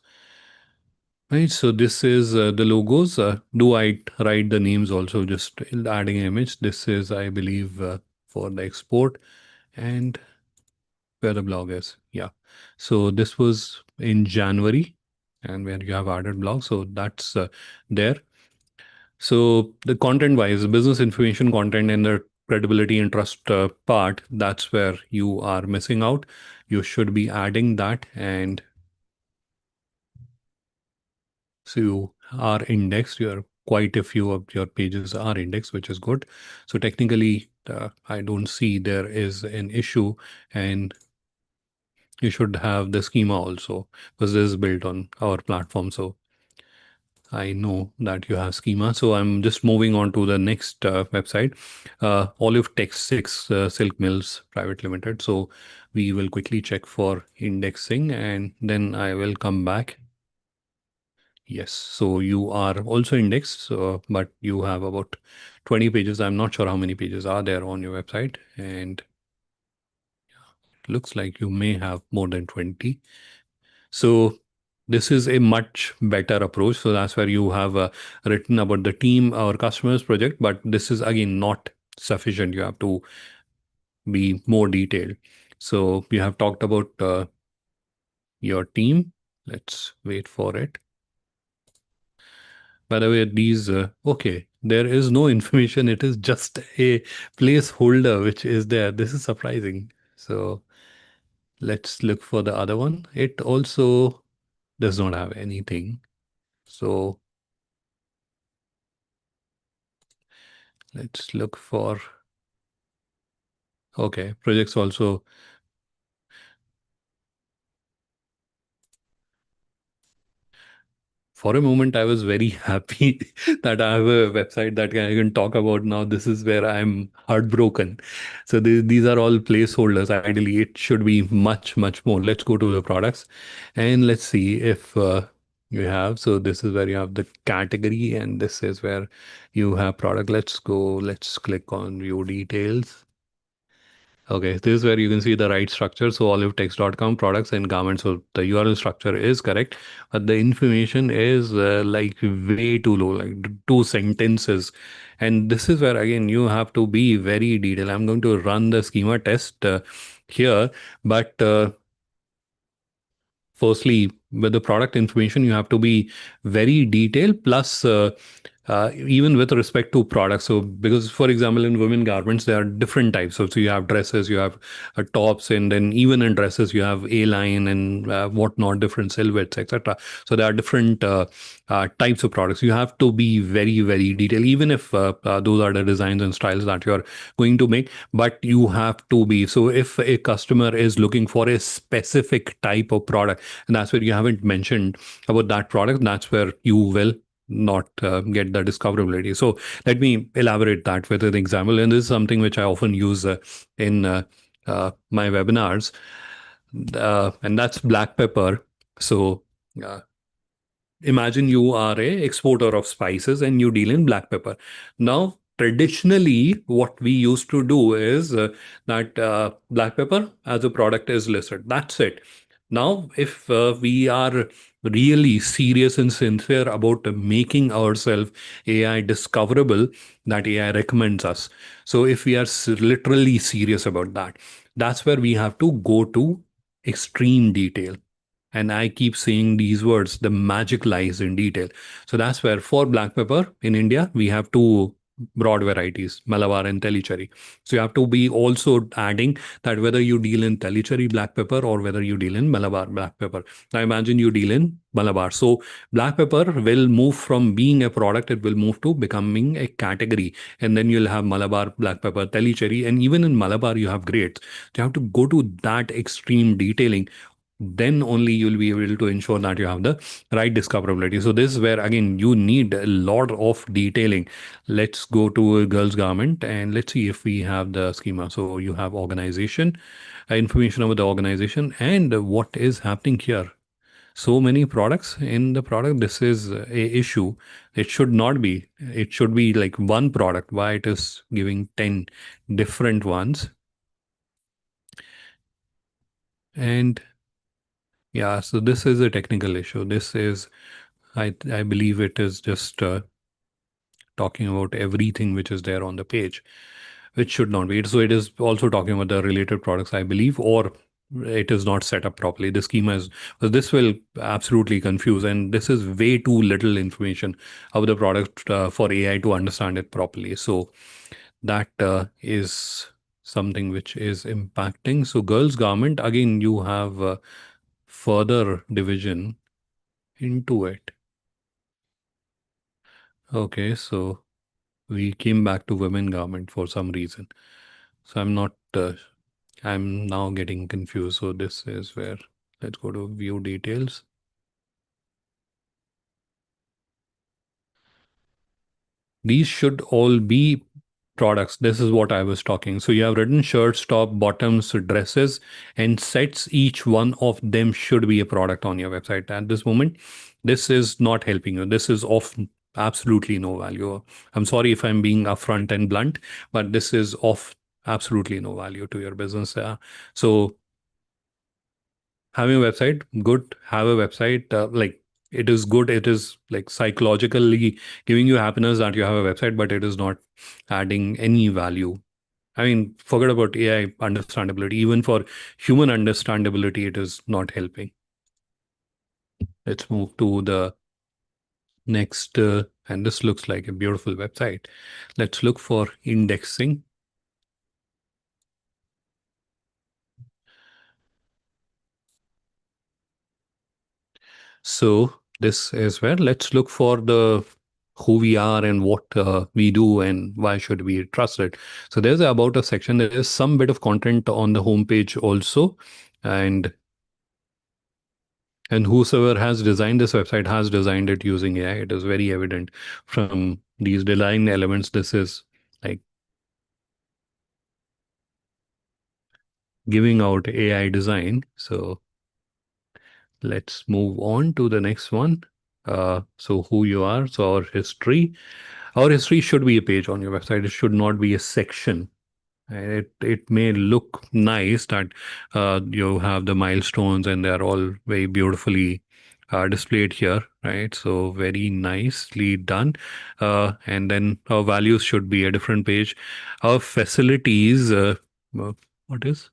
Right, so this is the logos. Do I write the names also, just adding an image? This is, I believe, for the export and where the blog is. Yeah. So this was in January and where you have added blog. So that's there. So the content wise, business information content and the credibility and trust part, that's where you are missing out. You should be adding that. And so you are indexed. Your quite a few of your pages are indexed, which is good. So technically, I don't see there is an issue, and you should have the schema also because this is built on our platform. So I know that you have schema. So I'm just moving on to the next website, Olive Tech 6 Silk Mills Private Limited. So we will quickly check for indexing and then I will come back. Yes, so you are also indexed, but you have about 20 pages. I'm not sure how many pages are there on your website, and it looks like you may have more than 20. So this is a much better approach. So that's where you have written about the team or customers project, but this is again not sufficient. You have to be more detailed. So you have talked about your team. Let's wait for it. By the way, these, okay, there is no information. It is just a placeholder which is there. This is surprising. So Let's look for the other one. It also does not have anything. So let's look for, okay, projects also. For a moment, I was very happy that I have a website that I can talk about now. This is where I'm heartbroken. So these are all placeholders. Ideally, it should be much, much more. Let's go to the products and let's see if you have. So this is where you have the category and this is where you have product. Let's go. Let's click on view details. Okay, this is where you can see the right structure. So olivetext.com products and garments. So the URL structure is correct, but the information is like way too low, like two sentences. And this is where again you have to be very detailed. I'm going to run the schema test here, but firstly, with the product information, you have to be very detailed. Plus, even with respect to products. So, because for example, in women garments, there are different types. So you have dresses, you have tops, and then even in dresses, you have A line and whatnot, different silhouettes, etc. So there are different types of products. You have to be very, very detailed, even if those are the designs and styles that you're going to make. But you have to be. So if a customer is looking for a specific type of product, and that's where you haven't mentioned about that product, that's where you will not get the discoverability. So let me elaborate that with an example. And this is something which I often use in my webinars. And that's black pepper. So uh, imagine you are a exporter of spices and you deal in black pepper. Now, traditionally, what we used to do is that black pepper as a product is listed. That's it. Now, if we are really serious and sincere about making ourselves AI discoverable, that AI recommends us. So, if we are literally serious about that, that's where we have to go to extreme detail. And I keep saying these words, the magic lies in detail. So that's where for black pepper in India, we have two broad varieties, Malabar and Tellicherry. So you have to be also adding that whether you deal in Tellicherry black pepper or whether you deal in Malabar black pepper. Now imagine you deal in Malabar. So black pepper will move from being a product, it will move to becoming a category. And then you'll have Malabar black pepper, Tellicherry, and even in Malabar, you have grades. So you have to go to that extreme detailing, then only you'll be able to ensure that you have the right discoverability. So this is where again you need a lot of detailing. Let's go to a girl's garment and let's see if we have the schema. So you have organization, information about the organization and what is happening here. So many products in the product. This is a issue. It should not be. It should be like one product. Why it is giving 10 different ones? And yeah, so this is a technical issue. This is, I believe it is just talking about everything which is there on the page, which should not be. So it is also talking about the related products, I believe, or it is not set up properly. The schema is, so this will absolutely confuse, and this is way too little information of the product for AI to understand it properly. So that is something which is impacting. So girls' garment, again, you have further division into it. Okay, so we came back to women garment for some reason. So I'm now getting confused. So this is where, let's go to view details. These should all be products. This is what I was talking. So you have written shirts, top, bottoms, dresses, and sets. Each one of them should be a product on your website. At this moment, this is not helping you. This is of absolutely no value. I'm sorry if I'm being upfront and blunt, but this is of absolutely no value to your business. So having a website, good. Have a website. Like it is good. It is like psychologically giving you happiness that you have a website, but it is not adding any value. I mean, forget about AI understandability. Even for human understandability, it is not helping. Let's move to the next. And this looks like a beautiful website. Let's look for indexing. So this is where let's look for the who we are and what we do and why should we trust it. So there's about a section. There is some bit of content on the homepage also, and whosoever has designed this website has designed it using AI. It is very evident from these design elements. This is like giving out AI design. So let's move on to the next one. So who you are. So our history. Our history should be a page on your website. It should not be a section. It may look nice that you have the milestones and they're all very beautifully displayed here, right? So very nicely done. And then our values should be a different page. Our facilities, uh, what is?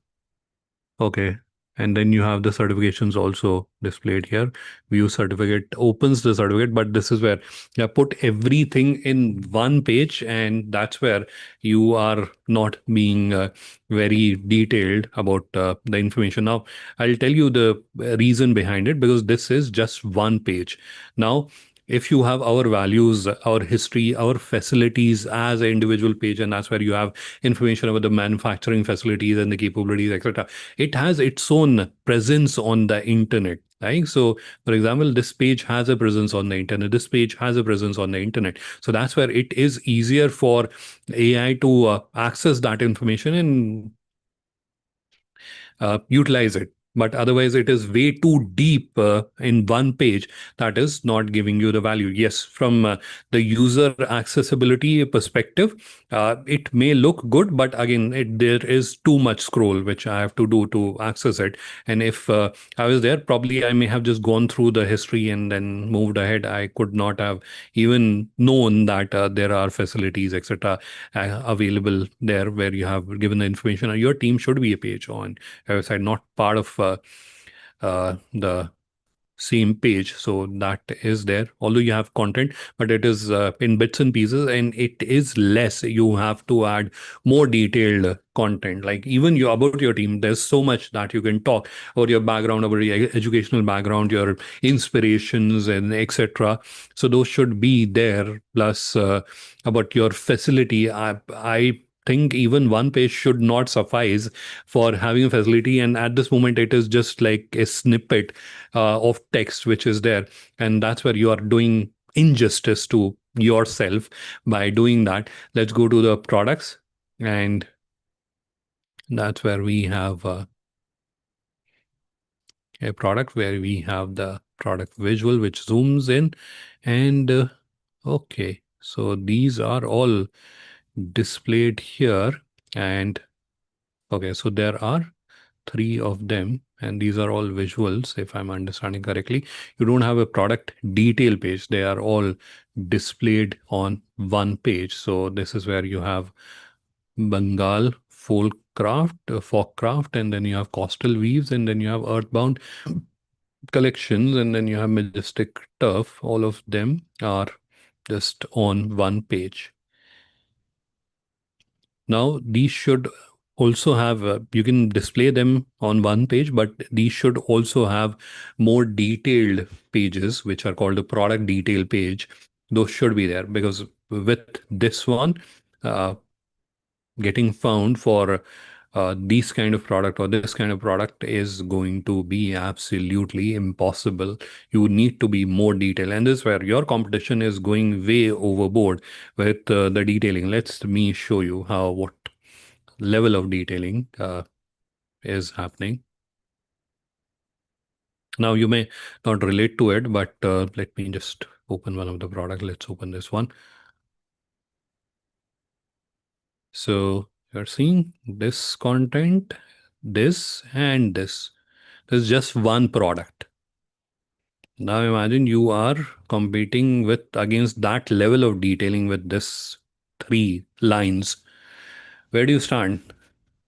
Okay. And then you have the certifications also displayed here. View certificate opens the certificate, but this is where you put everything in one page, and that's where you are not being very detailed about the information. Now, I'll tell you the reason behind it because this is just one page. Now, if you have our values, our history, our facilities as an individual page, and that's where you have information about the manufacturing facilities and the capabilities, etc. It has its own presence on the internet. Right. So, for example, this page has a presence on the internet. This page has a presence on the internet. So that's where it is easier for AI to access that information and utilize it. But otherwise, it is way too deep in one page that is not giving you the value. Yes, from the user accessibility perspective, it may look good, but again, there is too much scroll which I have to do to access it. And if I was there, probably I may have just gone through the history and then moved ahead. I could not have even known that there are facilities, etc., available there where you have given the information. Your team should be a page on website, not part of the same page. So that is there. Although you have content, but it is in bits and pieces, and it is less. You have to add more detailed content. Like even you about your team, there's so much that you can talk about your background, about your educational background, your inspirations, and etc. So those should be there. Plus about your facility. I think even one page should not suffice for having a facility. And at this moment, it is just like a snippet of text which is there. And that's where you are doing injustice to yourself by doing that. Let's go to the products. And that's where we have a product where we have the product visual which zooms in. And okay, so these are all displayed here. And okay, so there are three of them, and these are all visuals, if I'm understanding correctly. You don't have a product detail page. They are all displayed on one page. So this is where you have Bengal folk craft, and then you have coastal weaves, and then you have earthbound collections, and then you have majestic turf. All of them are just on one page. Now, these should also have, you can display them on one page, but these should also have more detailed pages, which are called the product detail page. Those should be there because with this one, uh, getting found for these kind of product or this kind of product is going to be absolutely impossible. You need to be more detailed, and this is where your competition is going way overboard with the detailing. Let's me show you how what level of detailing is happening. Now you may not relate to it, but let me just open one of the products. Let's open this one. So you're seeing this content, this and this. This is just one product. Now imagine you are competing with against that level of detailing with this three lines. Where do you stand?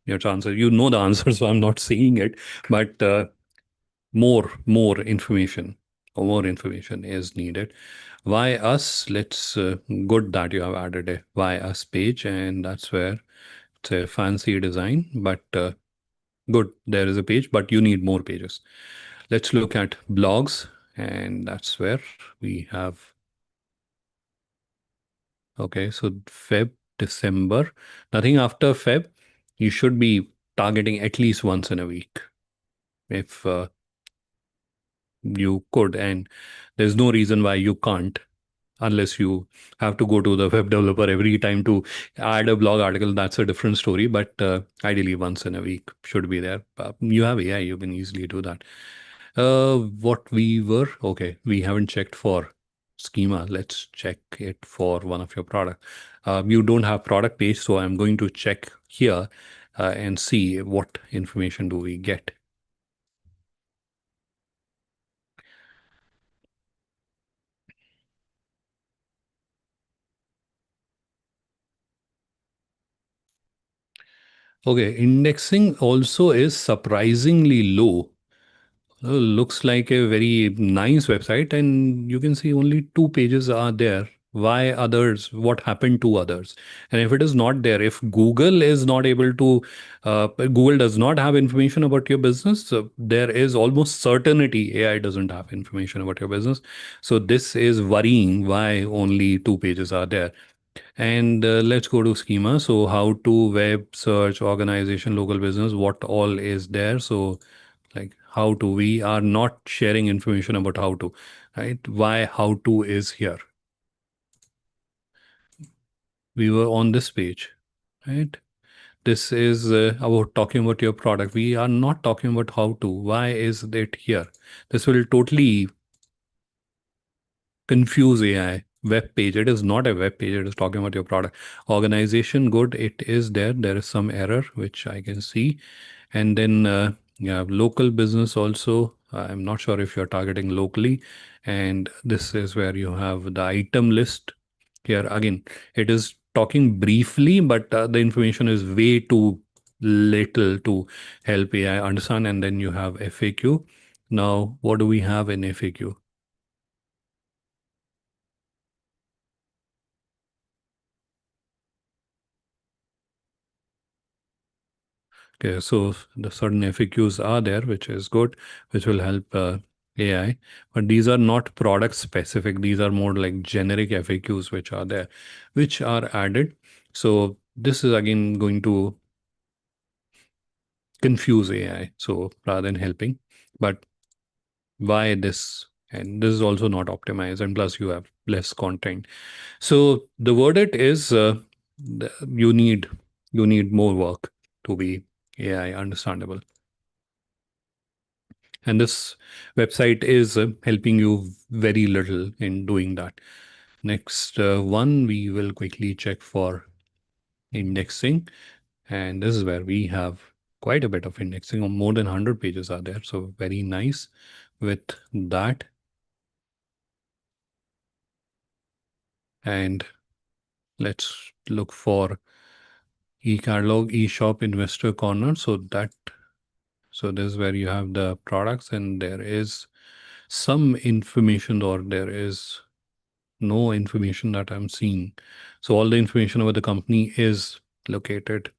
Your answer. You know the answer, so I'm not saying it. But more information or more information is needed. Why us? Let's good that you have added a why us page, and that's where it's a fancy design, but good there is a page, but you need more pages. Let's look at blogs, And that's where we have, okay, so Feb, December, nothing after Feb. You should be targeting at least once in a week if you could. And there's no reason why you can't, unless you have to go to the web developer every time to add a blog article. That's a different story. But ideally, once in a week should be there. You have AI, you can easily do that. What we were, okay, we haven't checked for schema. Let's check it for one of your product. You don't have product page, so I'm going to check here and see what information do we get. Okay, indexing also is surprisingly low. Looks like a very nice website, and you can see only two pages are there. Why others? What happened to others? And if it is not there, if Google is not able to, Google does not have information about your business, so there is almost certainty AI doesn't have information about your business. So this is worrying why only two pages are there. And let's go to schema. So how to web search, organization, local business, what all is there. So like how to, we are not sharing information about how to, right? Why how to is here. We were on this page, right? This is about talking about your product. We are not talking about how to. Why is it here? This will totally confuse AI. Web page. It is not a web page. It is talking about your product. Organization, good. It is there. There is some error which I can see. And then yeah, local business also. I'm not sure if you're targeting locally. And this is where you have the item list. Here again, it is talking briefly, but the information is way too little to help AI understand. And then you have FAQ. Now, what do we have in FAQ? Okay, so the certain FAQs are there, which is good, which will help AI. But these are not product specific. These are more like generic FAQs which are there, which are added. So this is again going to confuse AI. So rather than helping, but why this? And this is also not optimized. And plus you have less content. So the verdict is you need more work to be AI understandable. And this website is helping you very little in doing that. Next one, we will quickly check for indexing. And this is where we have quite a bit of indexing. More than 100 pages are there. So very nice with that. And let's look for e-catalog, e-shop, investor corner. So this is where you have the products, and there is some information, or there is no information that I'm seeing. So all the information about the company is located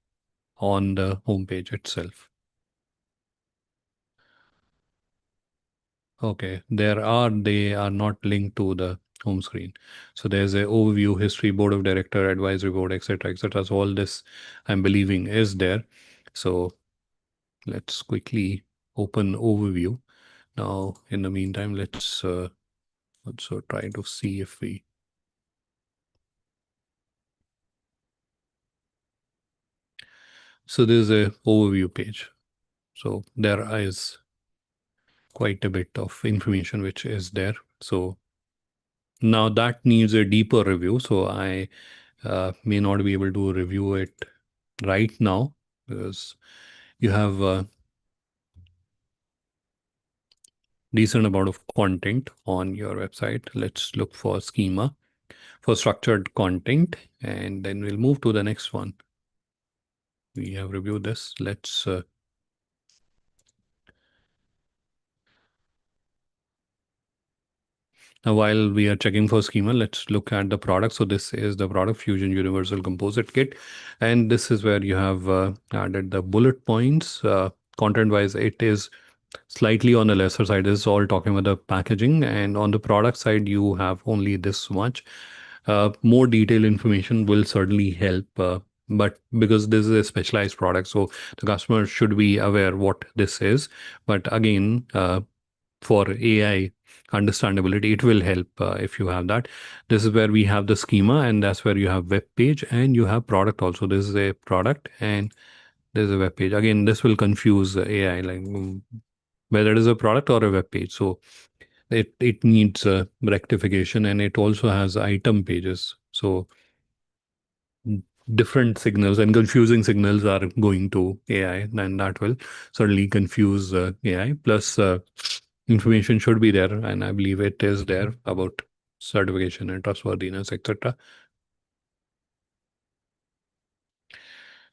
on the homepage itself. Okay, they are not linked to the home screen. So there's a overview, history, board of director, advisory board, etc., etc. So all this I'm believing is there. So let's quickly open overview. Now, in the meantime, let's also try to see if we. So there's a overview page. So there is quite a bit of information which is there. So now that needs a deeper review. So I may not be able to review it right now because you have a decent amount of content on your website. Let's look for schema for structured content, and then we'll move to the next one. We have reviewed this. Let's now, while we are checking for schema, let's look at the product. So this is the product, Fusion Universal Composite Kit. And this is where you have added the bullet points. Content-wise, it is slightly on the lesser side. This is all talking about the packaging, and on the product side, you have only this much. More detailed information will certainly help, but because this is a specialized product, so the customer should be aware what this is. But again, for AI understandability, it will help if you have that. This is where we have the schema, and that's where you have web page and you have product also. This is a product and there's a web page. Again, this will confuse AI, like whether it is a product or a web page. So it needs rectification, and it also has item pages. So different signals and confusing signals are going to AI, and that will certainly confuse AI. Plus, information should be there, and I believe it is there about certification and trustworthiness, etc.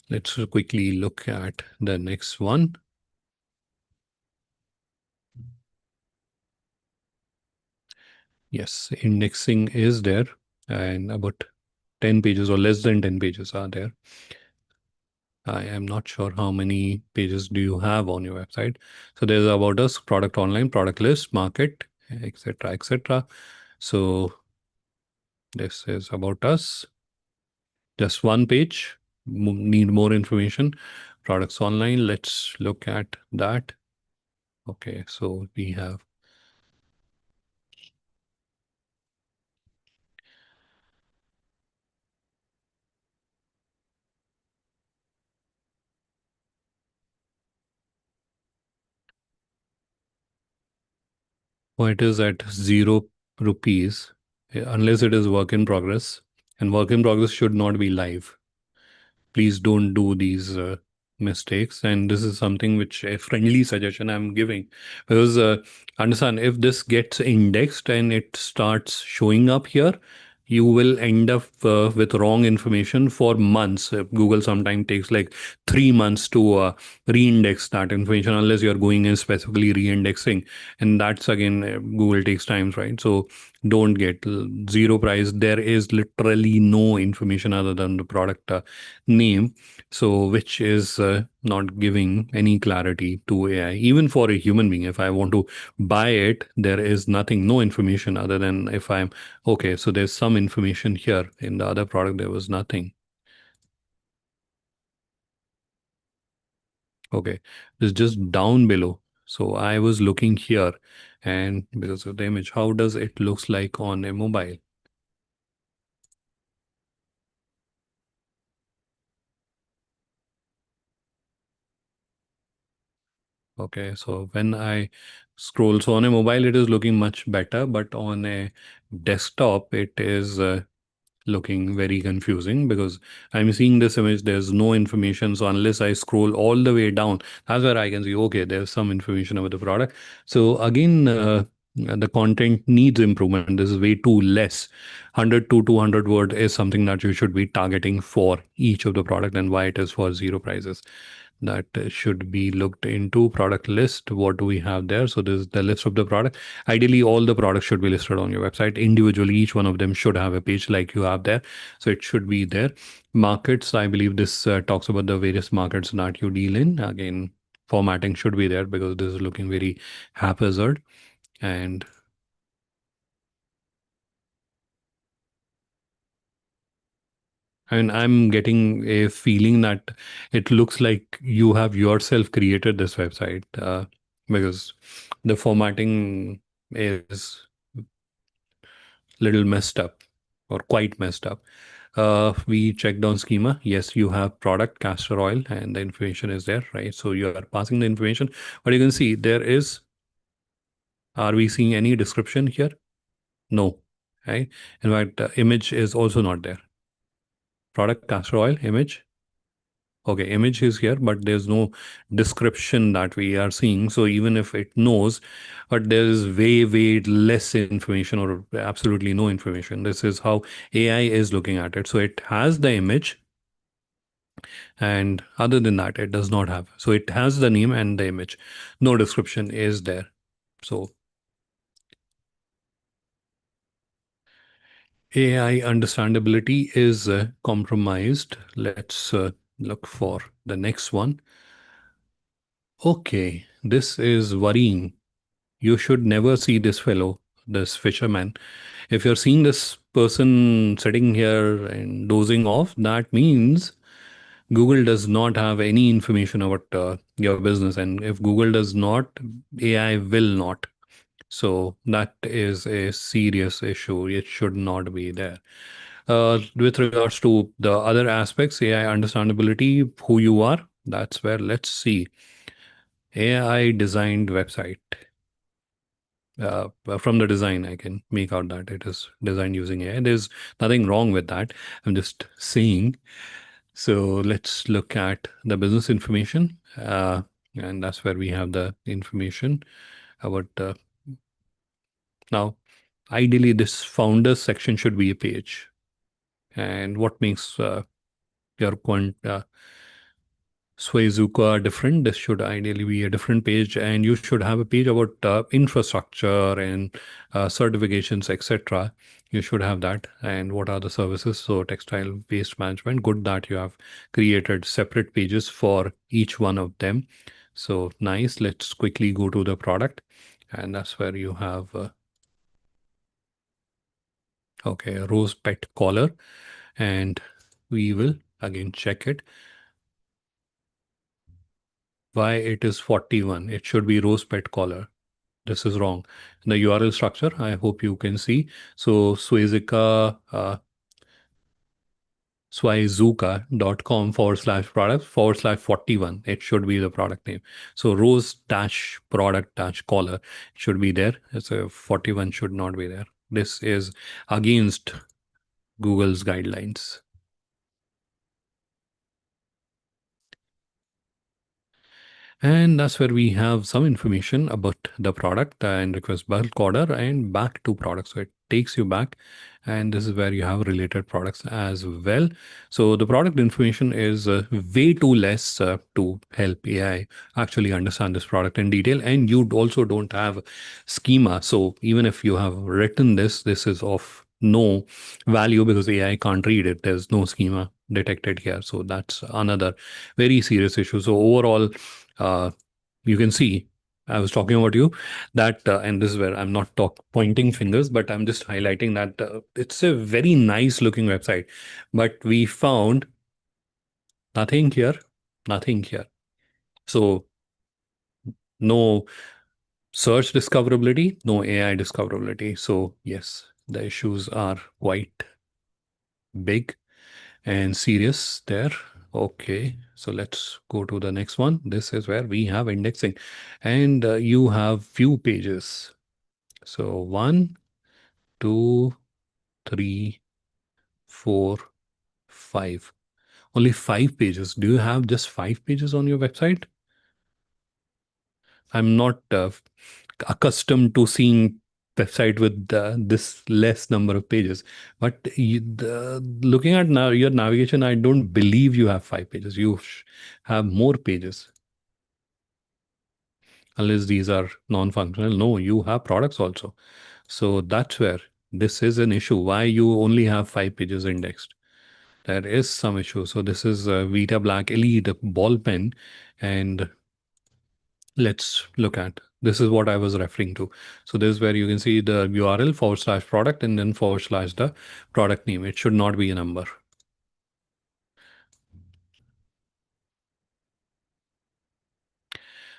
Let's quickly look at the next one. Yes, indexing is there, and about 10 pages or less than 10 pages are there. I am not sure how many pages do you have on your website. So there's about us, product online, product list, market, etc., etc. So this is about us. Just one page. Need more information. Products online. Let's look at that. Okay, so we have. Oh, it is at 0 rupees, unless it is work in progress, and work in progress should not be live. Please don't do these mistakes. And this is something which a friendly suggestion I'm giving, because understand, if this gets indexed and it starts showing up here, you will end up with wrong information for months. Google sometimes takes like 3 months to re-index that information, unless you're going and specifically re-indexing, and that's again Google takes times, right? So don't get zero price. There is literally no information other than the product name, so which is not giving any clarity to AI. Even for a human being, if I want to buy it, there is nothing, no information other than if I'm okay. So there's some information here. In the other product, there was nothing. Okay, it's just down below. So I was looking here, and because of the image, how does it looks like on a mobile? Okay, so when I scroll, so on a mobile, it is looking much better, but on a desktop, it is looking very confusing, because I'm seeing this image, there's no information. So unless I scroll all the way down, that's where I can see, okay, there's some information about the product. So again, the content needs improvement. This is way too less. 100 to 200 word is something that you should be targeting for each of the product, and why it is for zero prices. That should be looked into. Product list, what do we have there? So this is the list of the product. Ideally, all the products should be listed on your website individually. Each one of them should have a page like you have there. So it should be there. Markets, I believe this talks about the various markets that you deal in. Again, formatting should be there, because this is looking very haphazard. And I'm getting a feeling that it looks like you have yourself created this website, because the formatting is little messed up, or quite messed up. We checked on schema. Yes, you have product castor oil, and the information is there, right? So you are passing the information, but you can see there is. Are we seeing any description here? No, right? In fact, image is also not there. Product castor oil image. Okay, image is here, but there's no description that we are seeing. So even if it knows, but there is way, way less information, or absolutely no information. This is how AI is looking at it. So it has the image, and other than that, it does not have. So it has the name and the image. No description is there. So AI understandability is compromised. Let's look for the next one. Okay, this is worrying. You should never see this fellow, this fisherman. If you're seeing this person sitting here and dozing off, that means Google does not have any information about your business. And if Google does not, AI will not. So that is a serious issue. It should not be there. With regards to the other aspects, AI understandability, who you are, that's where let's see. AI designed website. From the design, I can make out that it is designed using AI. There's nothing wrong with that. I'm just saying. So let's look at the business information. And that's where we have the information about now. Ideally, this founders section should be a page. And what makes your Swayzuka different? This should ideally be a different page, and you should have a page about infrastructure and certifications, etc. You should have that. And what are the services? So, textile waste management. Good that you have created separate pages for each one of them. So, nice. Let's quickly go to the product, and that's where you have okay, a rose pet collar, and we will again check it. Why it is 41? It should be rose pet collar. This is wrong. The URL structure, I hope you can see. So swizuka.com /product /41. It should be the product name. So rose dash product dash collar should be there. So 41 should not be there. This is against Google's guidelines. And that's where we have some information about the product and request bulk order and back to product. So it takes you back, and this is where you have related products as well. So the product information is way too less to help AI actually understand this product in detail. And you also don't have schema. So even if you have written this, this is of no value because AI can't read it. There's no schema detected here. So that's another very serious issue. So overall, uh, you can see I was talking about you that, and this is where I'm not pointing fingers, but I'm just highlighting that it's a very nice looking website, but we found nothing here, nothing here. So no search discoverability, no AI discoverability. So yes, the issues are quite big and serious there. Okay, so let's go to the next one. This is where we have indexing, and you have few pages. So one, two, three, four, five. Only 5 pages. Do you have just 5 pages on your website? I'm not accustomed to seeing website with this less number of pages. But looking at now your navigation, I don't believe you have 5 pages. You have more pages, unless these are non-functional. No, you have products also. So that's where this is an issue. Why you only have 5 pages indexed? There is some issue. So this is Vita Black Elite ball pen, and let's look at this is what I was referring to. So this is where you can see the URL /product and then / the product name. It should not be a number.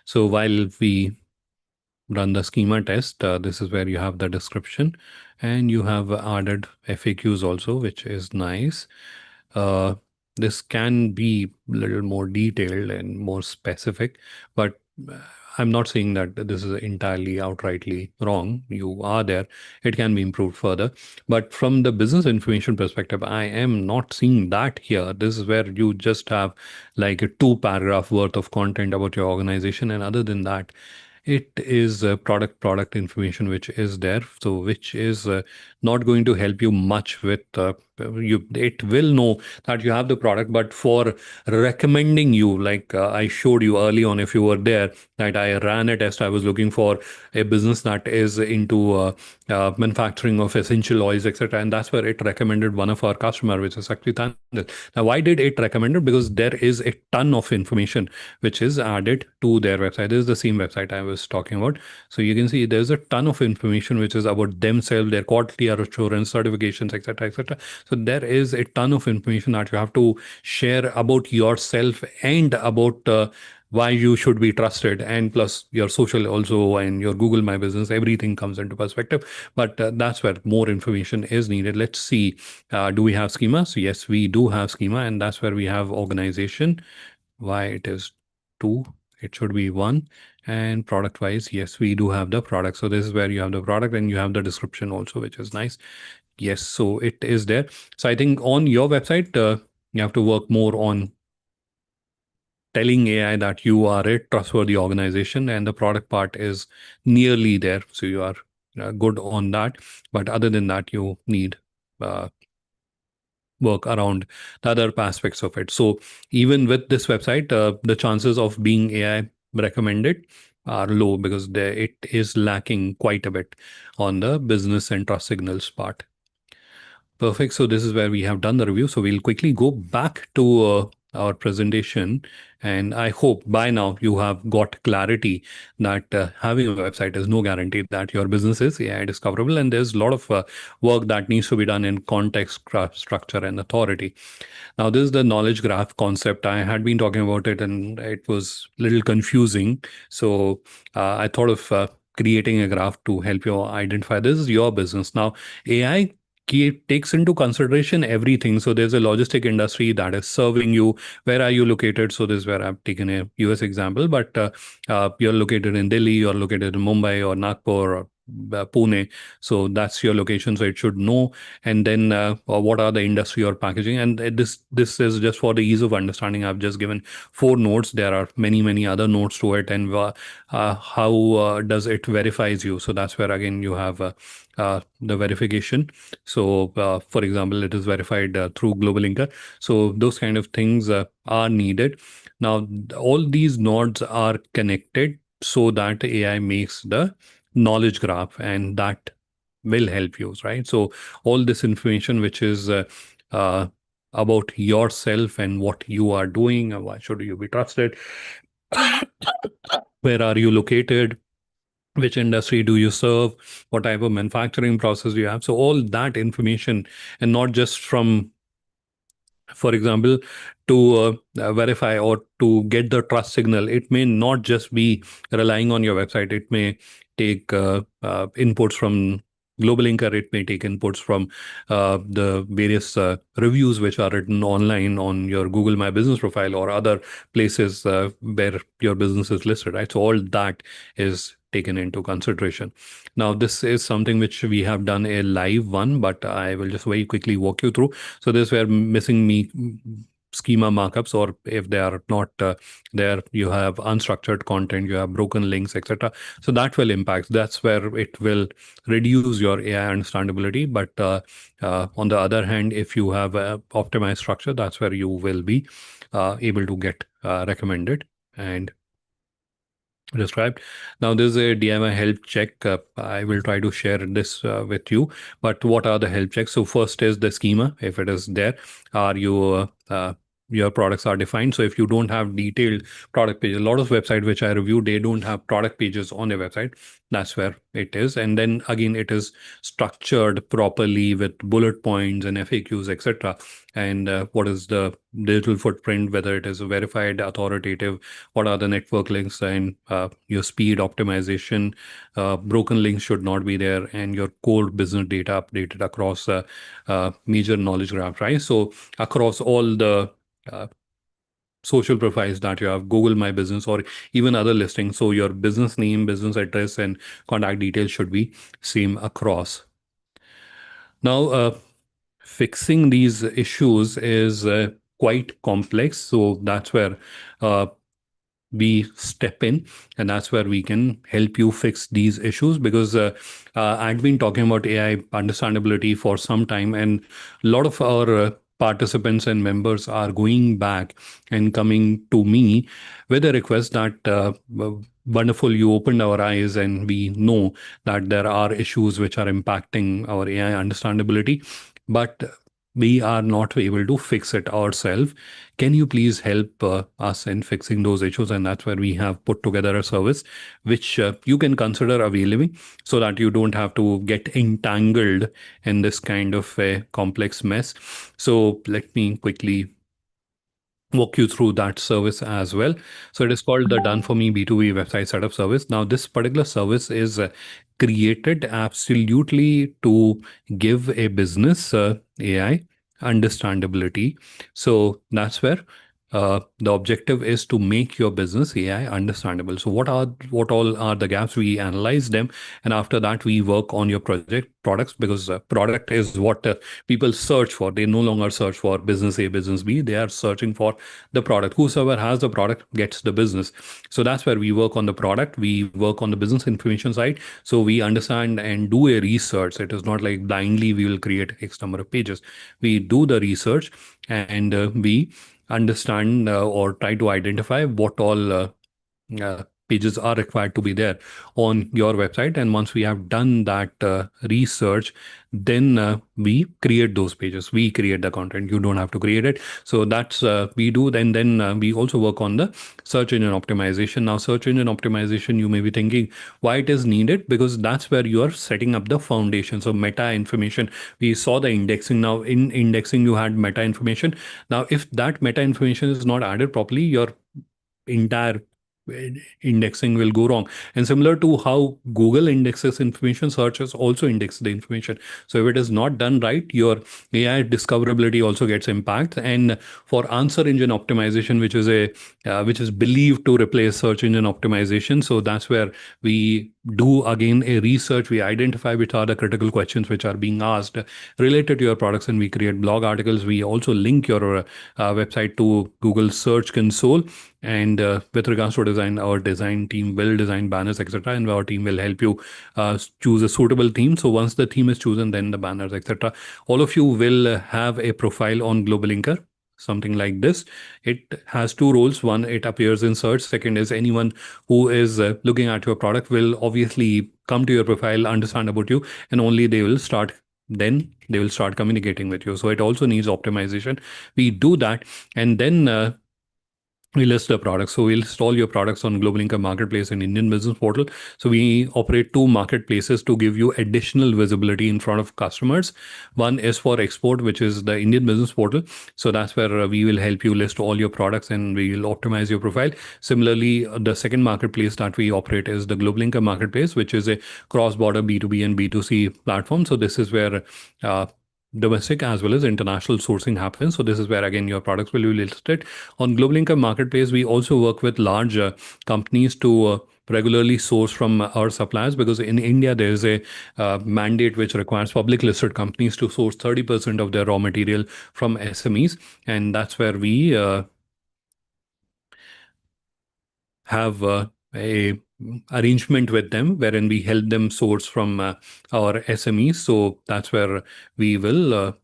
So while we run the schema test, this is where you have the description, and you have added FAQs also, which is nice. Uh, this can be a little more detailed and more specific, but I'm not saying that this is entirely outrightly wrong. You are there. It can be improved further. But from the business information perspective, I am not seeing that here. This is where you just have like a 2 paragraph worth of content about your organization. And other than that, it is product information which is there. So which is not going to help you much with it will know that you have the product, but for recommending you, like I showed you early on, if you were there, that I ran a test. I was looking for a business that is into manufacturing of essential oils, etc., and that's where it recommended one of our customer, which is actually Tandil. Now, why did it recommend it? Because there is a ton of information which is added to their website. This is the same website I was talking about. So you can see there's a ton of information which is about themselves, their quality assurance, certifications, etc., etc. So there is a ton of information that you have to share about yourself and about why you should be trusted, and plus your social also and your Google My Business, everything comes into perspective. But that's where more information is needed. Let's see, do we have schema? So yes, we do have schema, and that's where we have organization. Why it is two, it should be one. And product wise, yes, we do have the product. So this is where you have the product and you have the description also, which is nice. Yes, so it is there. So I think on your website, you have to work more on telling AI that you are a trustworthy organization, and the product part is nearly there. So you are good on that. But other than that, you need uh, work around the other aspects of it. So even with this website, the chances of being AI recommended are low because it is lacking quite a bit on the business and trust signals part. Perfect. So this is where we have done the review. So we'll quickly go back to our presentation. And I hope by now you have got clarity that having a website is no guarantee that your business is AI discoverable. And there's a lot of work that needs to be done in context, structure, and authority. Now, this is the knowledge graph concept. I had been talking about it and it was a little confusing. So I thought of creating a graph to help you identify this is your business. Now, AI takes into consideration everything. So there's a logistic industry that is serving you. Where are you located? So this is where I've taken a US example, but you're located in Delhi, you're located in Mumbai or Nagpur or Pune. So that's your location. So it should know. And then what are the industry or packaging? And this is just for the ease of understanding. I've just given four nodes. There are many other nodes to it, and how does it verifies you? So that's where again you have the verification. So, for example, it is verified through GlobalLinker. So those kind of things are needed. Now, all these nodes are connected so that AI makes the knowledge graph, and that will help you, right? So all this information, which is uh, about yourself and what you are doing, why should you be trusted, where are you located, which industry do you serve, what type of manufacturing process do you have. So all that information, and not just from, for example, to verify or to get the trust signal, it may not just be relying on your website. It may take inputs from GlobalLinker. It may take inputs from the various reviews which are written online on your Google My Business profile or other places where your business is listed, right? So all that is taken into consideration. Now, this is something which we have done a live one, but I will just very quickly walk you through. So this were missing me schema markups, or if they are not there, you have unstructured content, you have broken links, etc. So that will impact. That's where it will reduce your AI understandability. But on the other hand, if you have optimized structure, that's where you will be able to get recommended and described. Now, this is a DIY help check. I will try to share this with you. But what are the help checks? So first is the schema. If it is there, are you your products are defined. So if you don't have detailed product pages, a lot of websites which I reviewed, they don't have product pages on their website. That's where it is. And then again, it is structured properly with bullet points and FAQs, etc. And what is the digital footprint, whether it is verified, authoritative, what are the network links, and your speed optimization. Broken links should not be there, and your core business data updated across major knowledge graph, right? So across all the uh, social profiles that you have, Google My Business or even other listings. So your business name, business address, and contact details should be same across. Now, fixing these issues is quite complex. So that's where uh, we step in, and that's where we can help you fix these issues. Because I've been talking about AI understandability for some time, and a lot of our participants and members are going back and coming to me with a request that wonderful, you opened our eyes, and we know that there are issues which are impacting our AI understandability, but we are not able to fix it ourselves. Can you please help us in fixing those issues? And that's where we have put together a service which you can consider availing, so that you don't have to get entangled in this kind of a complex mess. So let me quickly walk you through that service as well. So it is called the Done For Me B2B website setup service. Now, this particular service is created absolutely to give a business AI understandability. So that's where the objective is to make your business AI understandable. So what all are the gaps? We analyze them, and after that we work on your project products, because product is what people search for. They no longer search for business A, business B. They are searching for the product. Whosoever has the product gets the business. So that's where we work on the product. We work on the business information side. So we understand and do a research. It is not like blindly we will create X number of pages. We do the research, and we understand or try to identify what all pages are required to be there on your website. And once we have done that research, then we create those pages. We create the content. You don't have to create it. So that's we do. Then we also work on the search engine optimization. Now, search engine optimization, you may be thinking why it is needed, because that's where you are setting up the foundation. So meta information, we saw the indexing. Now in indexing, you had meta information. Now, if that meta information is not added properly, your entire indexing will go wrong. And similar to how Google indexes information, searches also index the information. So if it is not done right, your AI discoverability also gets impacted. And for answer engine optimization, which is believed to replace search engine optimization, so that's where we do again a research. We identify which are the critical questions which are being asked related to your products, and we create blog articles. We also link your website to Google Search Console. And with regards to design, our design team will design banners, etc., and our team will help you choose a suitable theme. So once the theme is chosen, then the banners, etc., all of you will have a profile on GlobalLinker, something like this. It has two roles. One, it appears in search. Second is anyone who is looking at your product will obviously come to your profile, understand about you, and only then they will start communicating with you. So it also needs optimization. We do that, and then we list the products. So we list all your products on GlobalLinker Marketplace and Indian Business Portal. So we operate two marketplaces to give you additional visibility in front of customers. One is for export, which is the Indian Business Portal. So that's where we will help you list all your products, and we will optimize your profile. Similarly, the second marketplace that we operate is the GlobalLinker Marketplace, which is a cross-border B2B and B2C platform. So this is where domestic as well as international sourcing happens. So this is where again your products will be listed on GlobalLinker Marketplace. We also work with large companies to regularly source from our suppliers, because in India there is a mandate which requires public listed companies to source 30% of their raw material from SMEs, and that's where we have a arrangement with them wherein we help them source from our SMEs. So that's where we will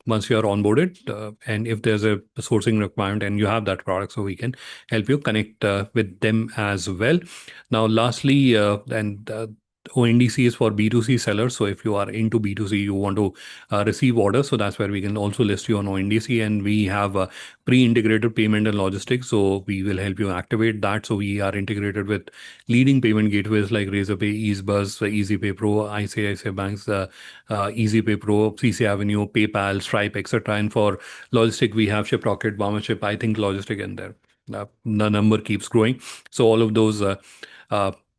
once you are onboarded, and if there's a sourcing requirement and you have that product, so we can help you connect with them as well. Now lastly, and ONDC is for B2C sellers. So if you are into B2C, you want to receive orders, so that's where we can also list you on ONDC. And we have pre-integrated payment and logistics, so we will help you activate that. So we are integrated with leading payment gateways like Razorpay, EaseBuzz, EasyPay Pro, ICICI Banks, EasyPay Pro, CC Avenue, PayPal, Stripe, etc. And for logistic, we have ShipRocket, Barmership, I think Logistic, and there the number keeps growing. So all of those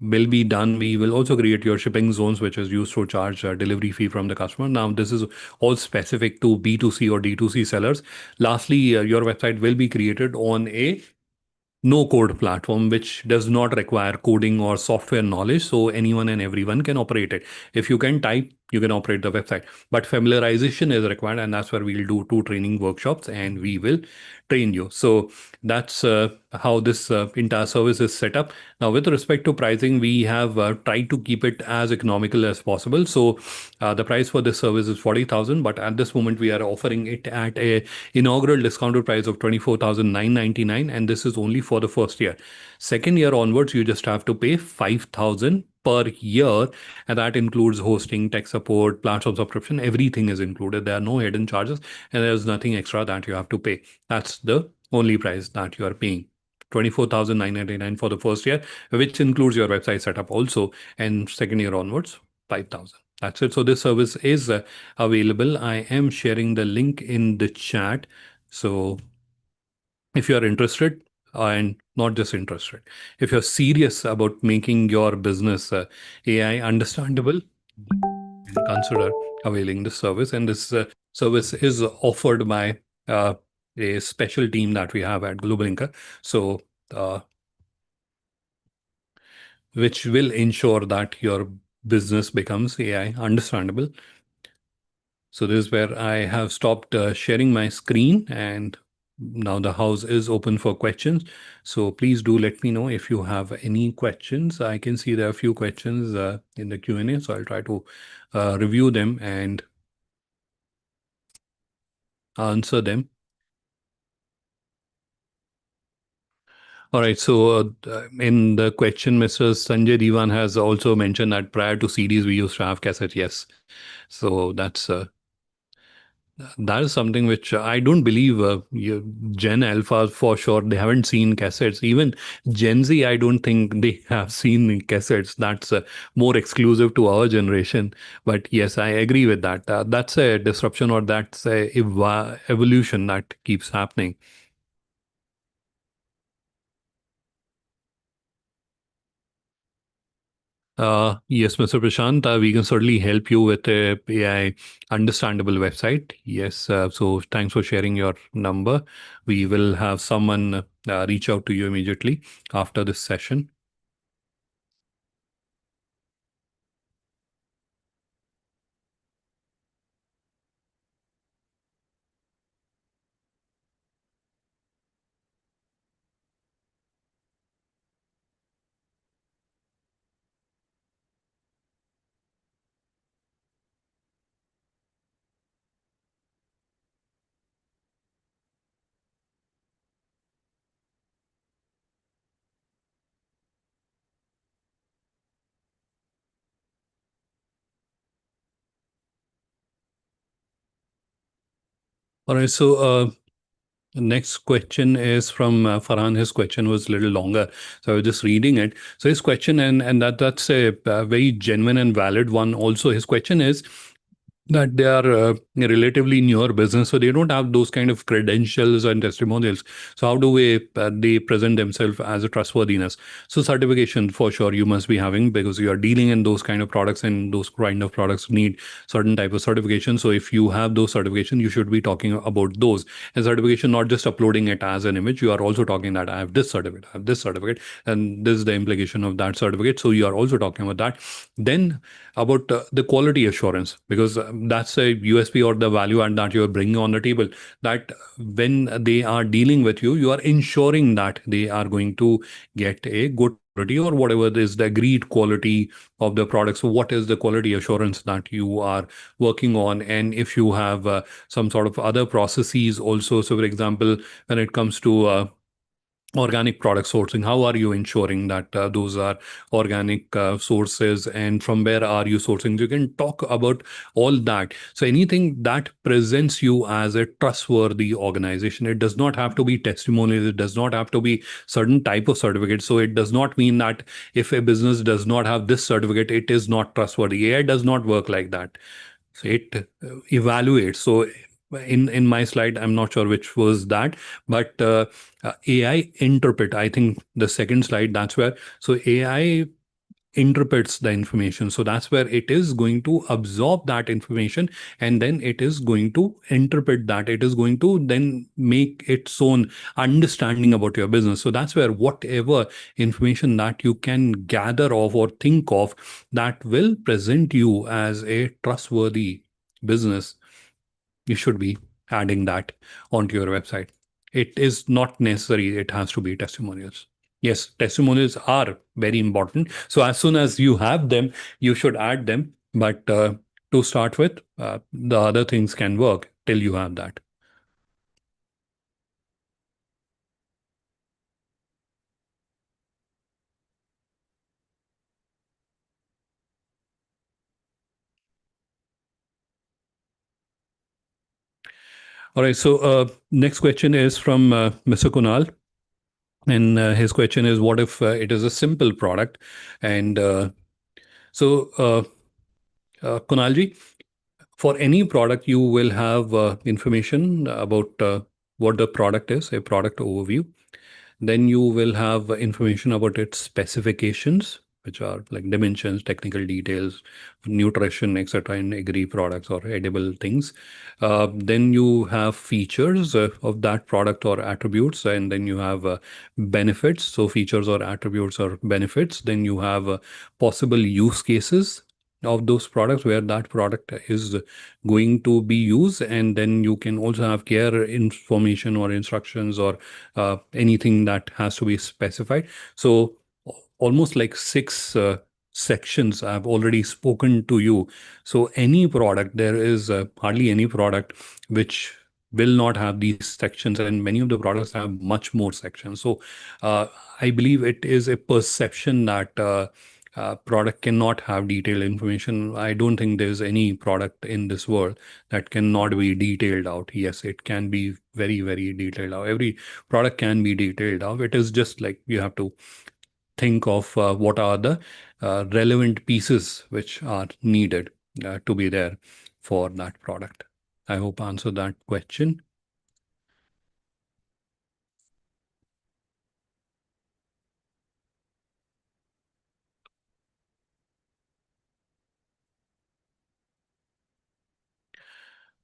will be done. We will also create your shipping zones, which is used to charge a delivery fee from the customer. Now, this is all specific to B2C or D2C sellers. Lastly, your website will be created on a no code platform, which does not require coding or software knowledge. So anyone and everyone can operate it. If you can type you can operate the website. But familiarization is required, and that's where we'll do two training workshops and we will train you. So that's how this entire service is set up. Now, with respect to pricing, we have tried to keep it as economical as possible. So the price for this service is 40,000, but at this moment we are offering it at a inaugural discounted price of 24,999, and this is only for the first year. Second year onwards, you just have to pay 5,000 per year, and that includes hosting, tech support, platform subscription. Everything is included. There are no hidden charges, and there's nothing extra that you have to pay. That's the only price that you are paying. 24,999 for the first year, which includes your website setup also, and second year onwards, 5,000. That's it. So this service is available. I am sharing the link in the chat. So if you are interested, and not just interested, if you're serious about making your business AI understandable, consider availing this service. And this service is offered by uh, a special team that we have at GlobalLinker. So, which will ensure that your business becomes AI understandable. So this is where I have stopped sharing my screen, and now the house is open for questions. So please do let me know if you have any questions. I can see there are a few questions in the Q&A, so I'll try to review them and answer them. All right. So in the question, Mr. Sanjay Diwan has also mentioned that prior to CDs, we used to have cassette. Yes. So that is something which I don't believe Gen Alpha for sure. They haven't seen cassettes. Even Gen Z, I don't think they have seen cassettes. That's more exclusive to our generation. But yes, I agree with that. That's a disruption, or that's a evolution that keeps happening. Yes, Mr. Prashant, we can certainly help you with a AI understandable website. Yes, so thanks for sharing your number. We will have someone reach out to you immediately after this session. All right, so next question is from Farhan. His question was a little longer, so I was just reading it. So his question, and that's a very genuine and valid one. Also, his question is that they are relatively newer business, so they don't have those kind of credentials and testimonials. So how do they present themselves as a trustworthiness? So certification for sure you must be having, because you are dealing in those kind of products, and those kind of products need certain type of certification. So if you have those certification, you should be talking about those. And certification, not just uploading it as an image, you are also talking that I have this certificate, I have this certificate, and this is the implication of that certificate. So you are also talking about that. Then about the quality assurance, because that's a USP or the value add that you're bringing on the table, that when they are dealing with you, you are ensuring that they are going to get a good quality, or whatever is the agreed quality of the product. So what is the quality assurance that you are working on? And if you have some sort of other processes also, so for example, when it comes to organic product sourcing, how are you ensuring that those are organic sources, and from where are you sourcing? You can talk about all that. So anything that presents you as a trustworthy organization, it does not have to be testimonials, it does not have to be certain type of certificate. So it does not mean that if a business does not have this certificate, it is not trustworthy. AI does not work like that. So it evaluates. So in my slide, I'm not sure which was that, but AI interpret, I think the second slide, that's where. So AI interprets the information. So that's where it is going to absorb that information, and then it is going to interpret that. It is going to then make its own understanding about your business. So that's where whatever information that you can gather of or think of that will present you as a trustworthy business, you should be adding that onto your website. It is not necessary, it has to be testimonials. Yes, testimonials are very important. So as soon as you have them, you should add them. But to start with, the other things can work till you have that. All right. So next question is from Mr. Kunal. And his question is, what if it is a simple product? And so, Kunalji, for any product, you will have information about what the product is, a product overview. Then you will have information about its specifications, which are like dimensions, technical details, nutrition, etc., in agri products or edible things. Then you have features of that product or attributes, and then you have benefits. So features or attributes or benefits. Then you have possible use cases of those products where that product is going to be used, and then you can also have care information or instructions or anything that has to be specified. So almost like six sections I've already spoken to you. So any product, there is hardly any product which will not have these sections, and many of the products have much more sections. So uh, I believe it is a perception that product cannot have detailed information. I don't think there's any product in this world that cannot be detailed out. Yes, it can be very, very detailed out. Every product can be detailed out. It is just like you have to think of what are the relevant pieces which are needed to be there for that product. I hope I answered that question.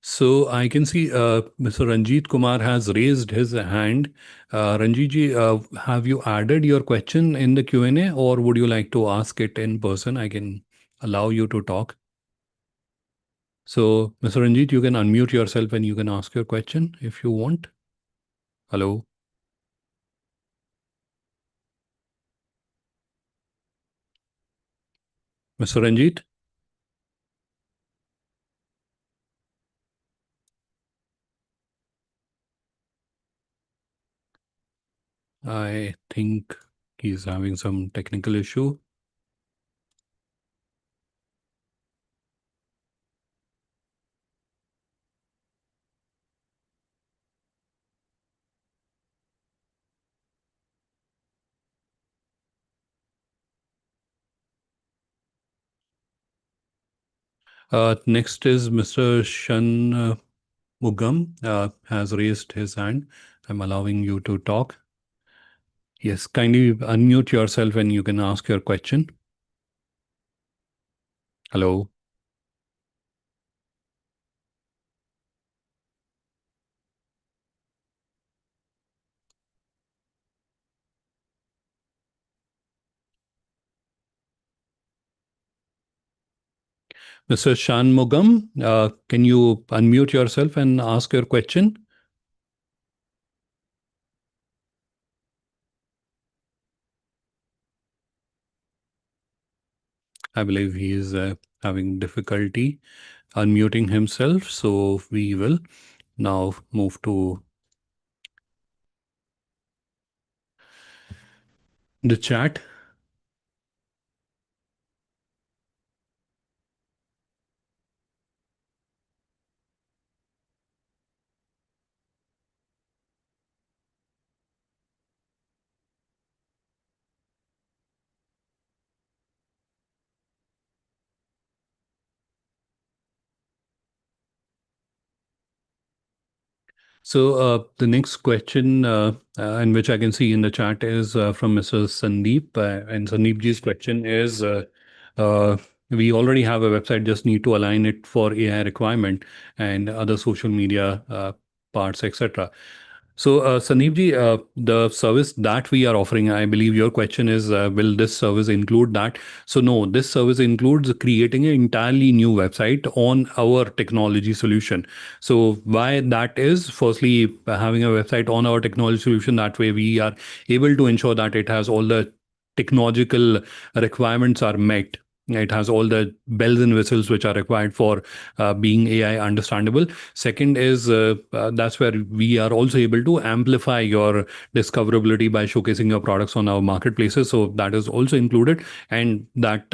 So I can see Mr. Ranjit Kumar has raised his hand. Ranjit ji, have you added your question in the Q&A, or would you like to ask it in person? I can allow you to talk. So, Mr. Ranjit, you can unmute yourself and you can ask your question if you want. Hello, Mr. Ranjit. I think he's having some technical issue. Next is Mr. Shan Mugam has raised his hand. I'm allowing you to talk. Yes, kindly unmute yourself and you can ask your question. Hello, Mr. Shan Mugam. Can you unmute yourself and ask your question? I believe he is having difficulty unmuting himself. So we will now move to the chat. So the next question, in which I can see in the chat, is from Mr. Sandeep, and Sandeep ji's question is, uh, we already have a website, just need to align it for AI requirement and other social media parts, etc. So, Sandeep ji, the service that we are offering, I believe your question is, will this service include that? So, no, this service includes creating an entirely new website on our technology solution. So, why that is, firstly, having a website on our technology solution, that way we are able to ensure that it has all the technological requirements are met. It has all the bells and whistles which are required for being AI understandable. Second is that's where we are also able to amplify your discoverability by showcasing your products on our marketplaces. So that is also included, and that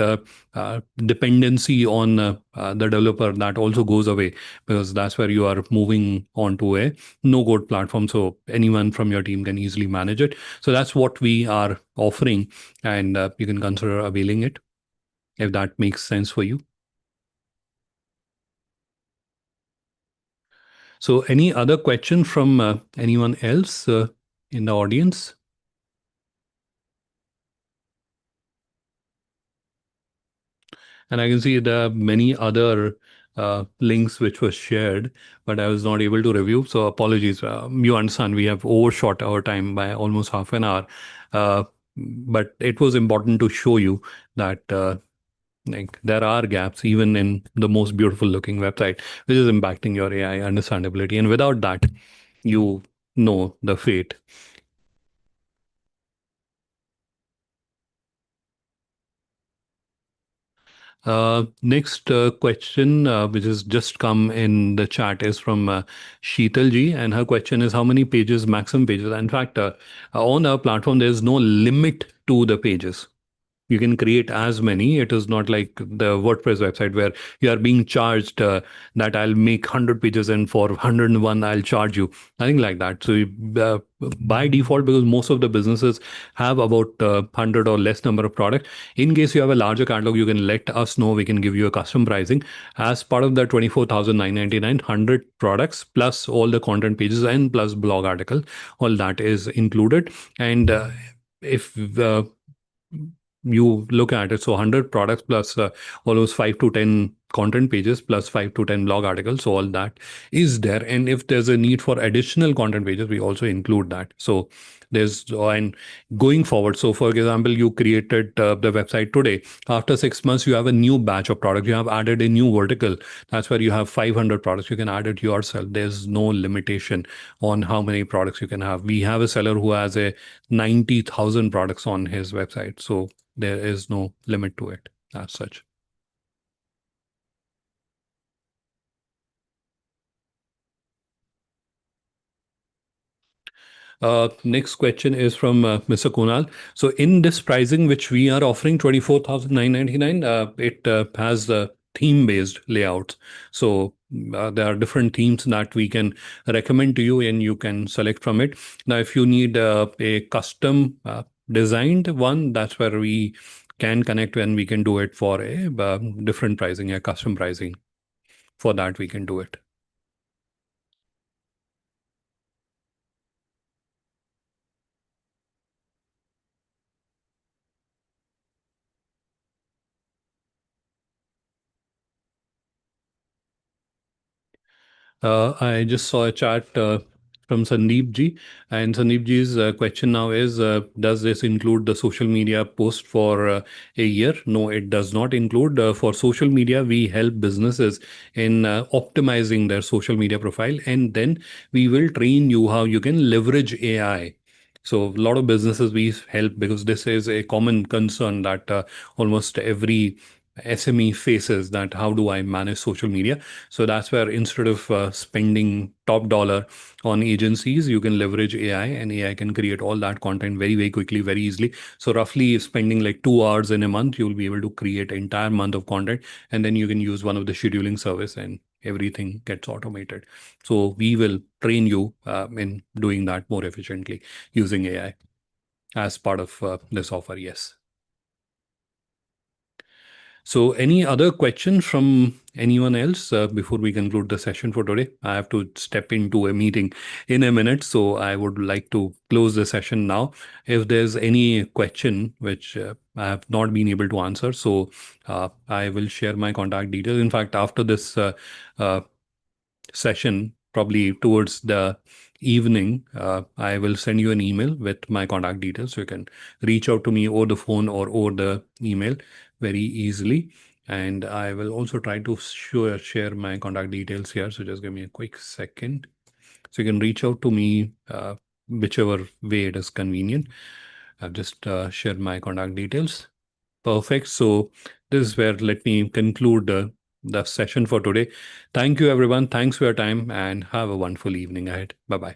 dependency on the developer, that also goes away, because that's where you are moving on to a no code platform. So anyone from your team can easily manage it. So that's what we are offering, and you can consider availing it if that makes sense for you. So, any other question from anyone else in the audience? And I can see there are many other links which were shared, but I was not able to review. So, apologies. You understand we have overshot our time by almost half an hour. But it was important to show you that like there are gaps even in the most beautiful looking website, which is impacting your AI understandability. And without that, you know the fate. Next question, which has just come in the chat, is from Sheetal ji, and her question is, how many pages, maximum pages? In fact, on our platform, there is no limit to the pages. You can create as many. It is not like the WordPress website where you are being charged that I'll make 100 pages and for 101 I'll charge you. Nothing like that. So by default, because most of the businesses have about 100 or less number of products, in case you have a larger catalog, you can let us know. We can give you a custom pricing as part of the 24,999, 100 products plus all the content pages and plus blog article. All that is included. And if you look at it, so 100 products plus almost 5 to 10 content pages plus 5 to 10 blog articles, so all that is there. And if there's a need for additional content pages, we also include that. So there's and going forward, so for example, you created the website today. After 6 months, you have a new batch of products, you have added a new vertical. That's where you have 500 products, you can add it yourself. There's no limitation on how many products you can have. We have a seller who has a 90,000 products on his website. So there is no limit to it as such. Next question is from Mr. Kunal. So in this pricing, which we are offering 24,999, it has theme-based layouts. So there are different themes that we can recommend to you, and you can select from it. Now, if you need a custom designed one, that's where we can connect, and we can do it for a different pricing, a custom pricing. For that, we can do it. I just saw a chat from Sandeep ji, and Sandeep ji's question now is, does this include the social media post for a year? No, it does not include. For social media, we help businesses in optimizing their social media profile, and then we will train you how you can leverage AI. So a lot of businesses we help, because this is a common concern that almost every SME faces, that how do I manage social media? So that's where, instead of spending top dollar on agencies, you can leverage AI, and AI can create all that content very, very quickly, very easily. So roughly spending like 2 hours in a month, you'll be able to create an entire month of content, and then you can use one of the scheduling service, and everything gets automated. So we will train you in doing that more efficiently using AI as part of this offer. Yes. So, any other question from anyone else before we conclude the session for today? I have to step into a meeting in a minute, so I would like to close the session now. If there's any question which I have not been able to answer, so I will share my contact details. In fact, after this uh, session, probably towards the evening, I will send you an email with my contact details. So you can reach out to me over the phone or over the email very easily. And I will also try to share my contact details here. So just give me a quick second. So you can reach out to me whichever way it is convenient. I've just shared my contact details. Perfect. So this is where let me conclude the session for today. Thank you, everyone. Thanks for your time and have a wonderful evening ahead. Bye bye.